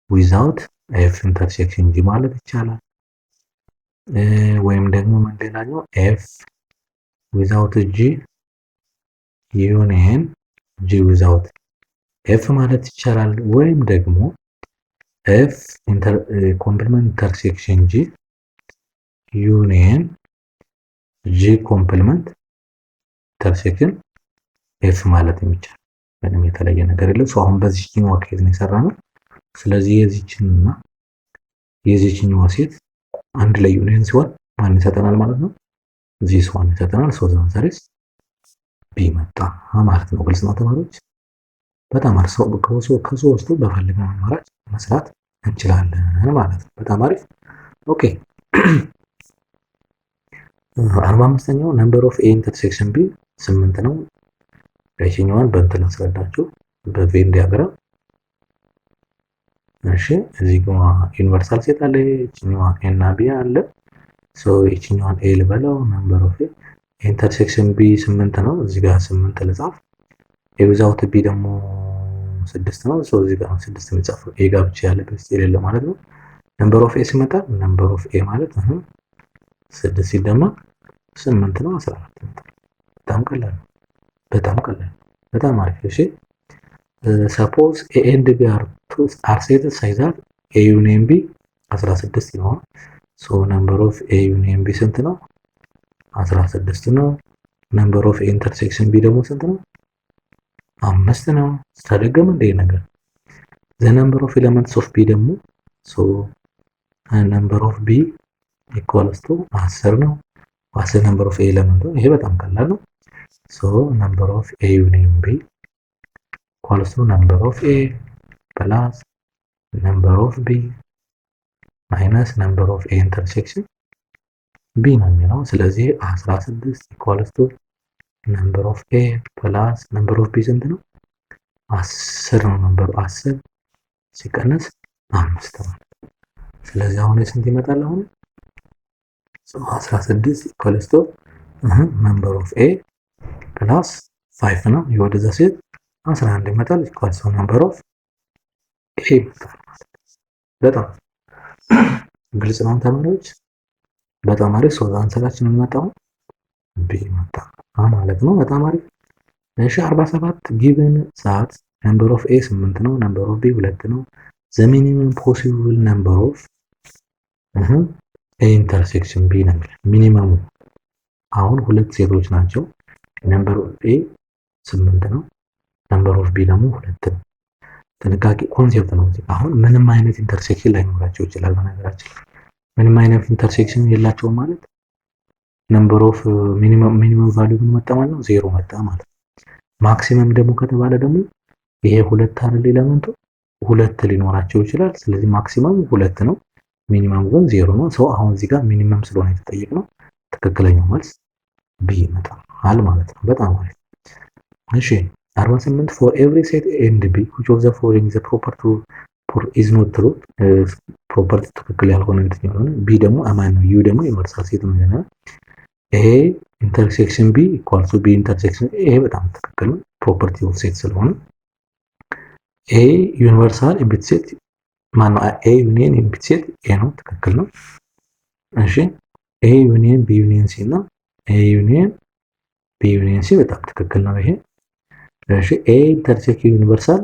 A: ዊዛውት ኤፍ ኢንተርሴክሽን ጂ ማለት ይቻላል። ወይም ደግሞ ምን ሌላኛው ኤፍ ዊዛውት ጂ ዩኒየን ጂ ዊዛውት ኤፍ ማለት ይቻላል። ወይም ደግሞ ኤፍ ኮምፕሊመንት ኢንተርሴክሽን ጂ ዩኒየን ጂ ኮምፕሊመንት ኢንተርሴክሽን ኤፍ ማለት የሚቻል ምንም የተለየ ነገር የለም። ሰው አሁን በዚህኛው ኬዝ ነው የሰራነው። ስለዚህ የዚህችንና የዚህችኛዋ ሴት አንድ ላይ ዩኒየን ሲሆን ማን ይሰጠናል ማለት ነው? ዚስ ዋን ይሰጠናል። ሶ ዘ አንሰር ኢዝ ቢ መጣ ማለት ነው። ግልጽ ነው ተማሪዎች? በጣም አርሰው ከሶስቱ በፈልገው አማራጭ መስራት እንችላለን ማለት ነው። በጣም አሪፍ ኦኬ። 45ኛው ነምበር ኦፍ ኤ ኢንተርሴክሽን ቢ 8 ነው። ይሄኛዋን በእንትን አስረዳችሁ በቬን ዲያግራም። እሺ እዚህ ጋር ዩኒቨርሳል ሴት አለ፣ ይችኛዋ ኤ እና ቢ አለ። ሶ ይችኛዋን ኤ ልበለው። ነምበር ኦፍ ኤ ኢንተርሴክሽን ቢ 8 ነው። እዚህ ጋር 8 ልጻፍ። ኤ ዊዛውት ቢ ደግሞ 6 ነው። ሶ እዚህ ጋር 6 የሚጻፈው ኤ ጋር ብቻ ያለበት የሌለ ማለት ነው። ነምበር ኦፍ ኤ ሲመጣ ነምበር ኦፍ ኤ ማለት 6 ሲደመር 8 ነው 14 ይመጣል። በጣም ቀላል ነው። በጣም ቀላል በጣም አሪፍ። እሺ ሰፖዝ ኤ ኤንድ ቢ አር ሴትስ ሳይዛት ኤ ዩኒየን ቢ 16 ነው። ሶ ነምበር ኦፍ ኤ ዩኒየን ቢ ስንት ነው? 16 ነው። ነምበር ኦፍ ኤ ኢንተርሴክሽን ቢ ደግሞ ስንት ነው? 5 ነው። ተደገመ እንደ ነገር ዘ ነምበር ኦፍ ኤሌመንትስ ኦፍ ቢ ደግሞ ሶ ነምበር ኦፍ ቢ ኢኳልስ ቱ 10 ነው። 10 ነምበር ኦፍ ኤ ኤሌመንት ነው። ይሄ በጣም ቀላል ነው። ሶ ነምበር ኦፍ ኤ ዩኒየን ቢ ኢኳልስ ቱ ነምበር ኦፍ ኤ ፕላስ ነምበር ኦፍ ቢ ማይነስ ነምበር ኦፍ ኤ ኢንተርሴክሽን ቢ ነው የሚለው። ስለዚህ 16 ኢኳልስ ቱ ነምበር ኦፍ ኤ ፕላስ ነምበር ኦፍ ቢ ስንት ነው? 10 ነው። ነምበሩ 10 ሲቀነስ 5 ማለት ነው። ስለዚህ አሁን ስንት ይመጣል? አሁን 16 ኢኳልስ ቱ ነምበር ኦፍ ኤ ፕላስ 5 ነው። የወደዛ ሴት 11 ይመጣል። ኢኳልስ ቱ ነምበር ኦፍ ኤ ይመጣል ማለት ነው። በጣም ግልጽ ነው ተማሪዎች? በጣም አሪፍ። ሶ አንሰላችን እንመጣው ቢ መጣ ማለት ነው። በጣም አሪፍ። እሺ 47 ጊቨን ሰዓት ነምበር ኦፍ ኤ 8 ነው። ነምበር ኦፍ ቢ 2 ነው። ዘ ሚኒመም ፖሲብል ነምበር ኦፍ ኤ ኢንተርሴክሽን ቢ ነው። ሚኒመሙ አሁን ሁለት ሴቶች ናቸው። ነምበር ኦፍ ኤ 8 ነው። ነምበር ኦፍ ቢ ደግሞ 2 ነው። ጥንቃቄ ኮንሴፕት ነው። አሁን ምንም አይነት ኢንተርሴክሽን ላይኖራቸው ይችላል። በነገራችን ምንም አይነት ኢንተርሴክሽን የላቸውም ማለት ነምበር ኦፍ ሚኒመም ቫልዩ ምን መጣ ማለት ነው? 0 መጣ ማለት ነው። ማክሲመም ደግሞ ከተባለ ደግሞ ይሄ 2 አይደል ኤሌመንቱ 2 ሊኖራቸው ይችላል። ስለዚህ ማክሲመም 2 ነው፣ ሚኒመም ግን 0 ነው። ሰው አሁን እዚህ ጋር ሚኒመም ስለሆነ የተጠየቅነው ትክክለኛው መልስ ቢ ይመጣል ማለት ነው። በጣም አሪፍ። እሺ 48 for every set A and B which of the following is a property is not true ፕሮፐርቲ ትክክል ያልሆነ እንትን የሆነ ቢ ደግሞ አማን ነው ዩ ደግሞ ዩኒቨርሳል ሴት ነው። ይሄ ኢንተርሴክሽን ቢ ኢኳል ቱ ቢ ኢንተርሴክሽን ኤ። ይሄ በጣም ትክክል ነው፣ ፕሮፐርቲ ኦፍ ሴት ስለሆነ ኤ ዩኒቨርሳል ኢምፕሊት ሴት ማነው? ኤ ዩኒየን ኢምፕሊት ሴት ኤ ነው፣ ትክክል ነው። እሺ ኤ ዩኒየን ቢ ዩኒየን ሲ እና ኤ ዩኒየን ቢ ዩኒየን ሲ በጣም ትክክል ነው ይሄ። እሺ ኤ ኢንተርሴክት ዩኒቨርሳል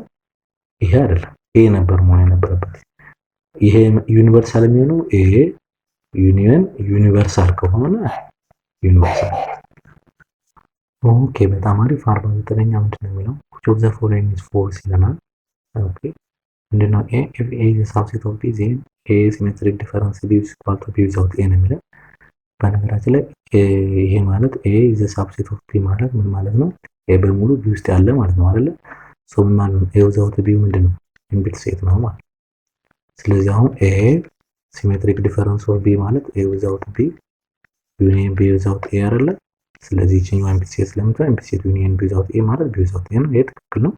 A: ይሄ አይደለም፣ ኤ ነበር መሆን የነበረበት። ይሄ ዩኒቨርሳል የሚሆነው ኤ ዩኒየን ዩኒቨርሳል ከሆነ ዩኒቨርሳል። ኦኬ በጣም አሪፍ። 49ኛ ምንድን ነው የሚለው? which of the following is false ይለናል። ኦኬ ምንድነው? ኤ if A is a subset of B then A symmetric difference B is equal to B without A ነው የሚለው። በነገራችን ላይ ይሄ ማለት A is a subset of B ማለት ምን ማለት ነው? ኤ በሙሉ B ውስጥ ያለ ማለት ነው አይደለ? ሶ ምን ማለት ነው? A without B ምንድነው? ኢምፕሊት ሴት ነው ማለት። ስለዚህ አሁን A symmetric difference of B ማለት A without B ዩኒየን B without A አይደለ? ስለዚህ ይችኛው ኢምፕሊት ሴት ስለምትሆን ኢምፕሊት ሴት ዩኒየን B without A ማለት B without A ነው። ይሄ ትክክል ነው።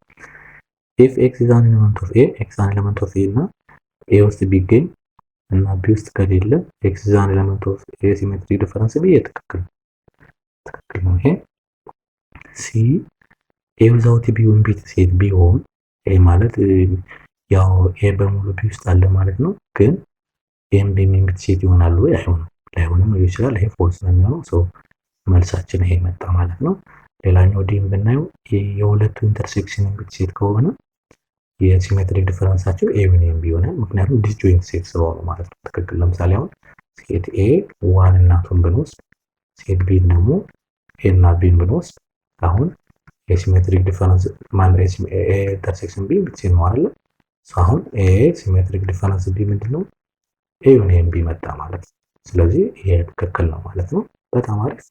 A: if x is an element of A x an element of A እና A ውስጥ ቢገኝ እና B ውስጥ ከሌለ x is an element of A symmetric difference B ትክክል ነው። ይሄ C A without B ኢምፕሊት ሴት ቢሆን A ማለት ያው A በሙሉ B ውስጥ አለ ማለት ነው። ግን ኤም ቢ ኢምፕሊት ሴት ይሆናሉ ወይ? አይሆንም። ላይሆንም ይችላል። ይሄ ፎልስ ነው የሚሆነው። ሶ መልሳችን ይሄ መጣ ማለት ነው። ሌላኛው ዲን ብናየው የሁለቱ ኢንተርሴክሽን ኢምፕሊት ሴት ከሆነ የሲሜትሪክ ዲፈረንሳቸው ኤ ዩኒየን ቢ ይሆናል። ምክንያቱም ዲስጆይንት ሴት ስለሆኑ ማለት ነው። ትክክል። ለምሳሌ አሁን ሴት ኤ ዋን እና ቱን ብንወስድ ሴት ቢ ደግሞ ኤ እና ቢን ብንወስድ አሁን የሲሜትሪክ ዲፈረንስ ማን ኤ ኢንተርሴክሽን ቢ ኢምፕሊት ሴት ነው አይደል? ሶ አሁን ኤ ሲሜትሪክ ዲፈረንስ ቢ ምንድነው? ኤ ዩኒየን ቢ መጣ ማለት ነው። ስለዚህ ይሄ ትክክል ነው ማለት ነው። በጣም አሪፍ።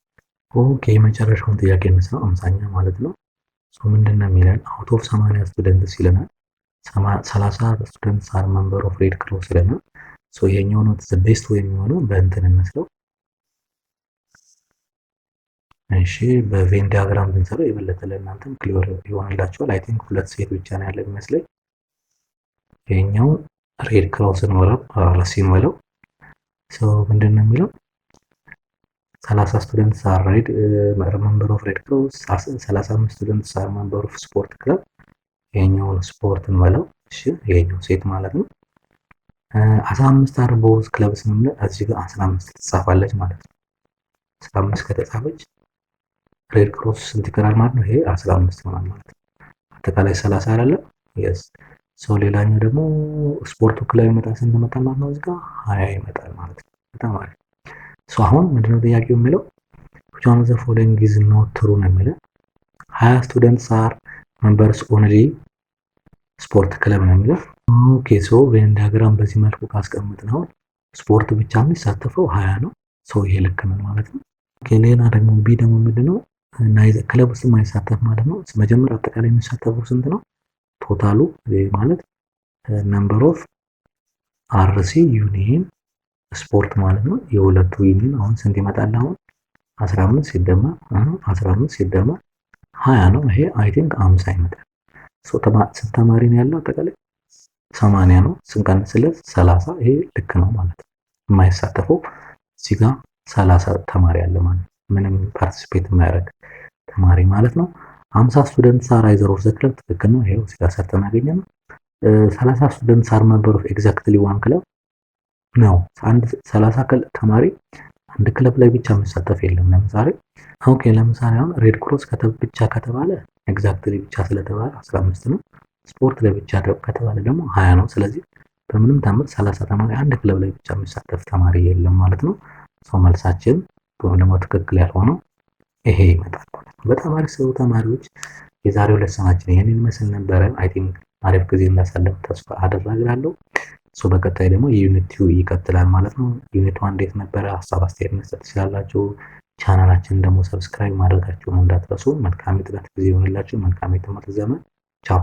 A: ኦኬ የመጨረሻውን ጥያቄ እንስራ፣ 50ኛ ማለት ነው። ሶ ምንድነው የሚለን? አውት ኦፍ 80 ስቱደንትስ ይለናል። 30 ስቱደንትስ አር ሜምበር ኦፍ ሬድ ክሮስ ይለናል። ሶ ይሄኛው ነው ዘ ቤስት ወይ የሚሆነው በእንትን እንስለው። እሺ በቬን ዲያግራም ብንሰራው የበለጠ ለእናንተም ክሊር ይሆንላችኋል። አይ ቲንክ ሁለት ሴት ብቻ ነው ያለ የሚመስለኝ። ይሄኛው ሬድ ክሮስን ወለው ራሲን ወለው ሶ ምንድነው የሚለው? 30 ስቱደንትስ አር ሬድ ሜምበር ኦፍ ሬድ ክሮስ፣ 35 ስቱደንትስ አር ሜምበር ኦፍ ስፖርት ክለብ። ይሄኛውን ስፖርትን ወለው እሺ፣ ይሄኛው ሴት ማለት ነው። 15 አር ቦዝ ክለብስ ነው። እዚህ ጋር 15 ትጻፋለች ማለት ነው። 15 ከተጻፈች ሬድ ክሮስ ስንት ይቀራል ማለት ነው? ይሄ 15 ይሆናል ማለት ነው። አጠቃላይ 30 አይደለ? የስ ሶ ሌላኛው ደግሞ ስፖርቱ ክለብ ይመጣል። ስንት ይመጣል ማለት ነው? እዚህ ጋር 20 ይመጣል ማለት ነው። በጣም አሪፍ። ሶ አሁን ምንድነው ጥያቄው የሚለው? which one of the following is not true ነው የሚለው። 20 ስቱደንትስ አር ሜምበርስ ኦንሊ ስፖርት ክለብ ነው የሚለው። ኦኬ ሶ ቬን ዲያግራም በዚህ መልኩ ካስቀመጥነው ስፖርት ብቻ የሚሳተፈው 20 ነው። ሶ ይሄ ልክ ነው ማለት ነው። ኦኬ ሌላ ደግሞ ቢ ደግሞ ምንድነው? ክለብ ውስጥ የማይሳተፍ ማለት ነው። መጀመሪያ አጠቃላይ የሚሳተፈው ስንት ነው? ቶታሉ ማለት ነምበር ኦፍ አርሲ ዩኒየን ስፖርት ማለት ነው። የሁለቱ ዩኒየን አሁን ስንት ይመጣል? አሁን 15 ሲደመር 15 ሲደመር 20 ነው። ይሄ አይ ቲንክ 50 ይመጣል። ሶ ስንት ተማሪ ነው ያለው? አጠቃላይ 80 ነው። ስንቀንስለት 30 ይሄ ልክ ነው ማለት ነው። የማይሳተፈው እዚህ ጋር 30 ተማሪ አለ ማለት ነው። ምንም ፓርቲሲፔት የማያደርግ ተማሪ ማለት ነው። 50 ስቱደንትስ አር አይዘር ኦፍ ዘ ክለብ ትክክል ነው። ይሄው እዚህ ጋር ሰርተን አገኘነው። 30 ስቱደንትስ አር ሜምበር ኦፍ ኤግዛክትሊ ዋን ክለብ ነው። 30 ተማሪ አንድ ክለብ ላይ ብቻ መሳተፍ የለም። ለምሳሌ ኦኬ ለምሳሌ አሁን ሬድ ክሮስ ብቻ ከተባለ ኤግዛክትሊ ብቻ ስለተባለ 15 ነው። ስፖርት ላይ ብቻ ከተባለ ደግሞ 20 ነው። ስለዚህ በምንም ታምር 30 ተማሪ አንድ ክለብ ላይ ብቻ የሚሳተፍ ተማሪ የለም ማለት ነው። ሰው መልሳችን ደግሞ ትክክል ያልሆነው ይሄ ይመጣል። በጣም አሪፍ ሰው ተማሪዎች፣ የዛሬው ለሰናችን ይሄንን ይመስል ነበረ። አይ ቲንክ አሪፍ ጊዜ እንዳሳለፍ ተስፋ አደርጋለሁ። ሶ በቀጣይ ደግሞ የዩኒት 2 ይቀጥላል ማለት ነው። ዩኒት 1 እንዴት ነበረ? ሀሳብ አስተያየት መስጠት ትችላላችሁ። ቻናላችንን ደግሞ ሰብስክራይብ ማድረጋችሁን እንዳትረሱ። መልካም የጥናት ጊዜ ይሆንላችሁ። መልካም የትምህርት ዘመን። ቻው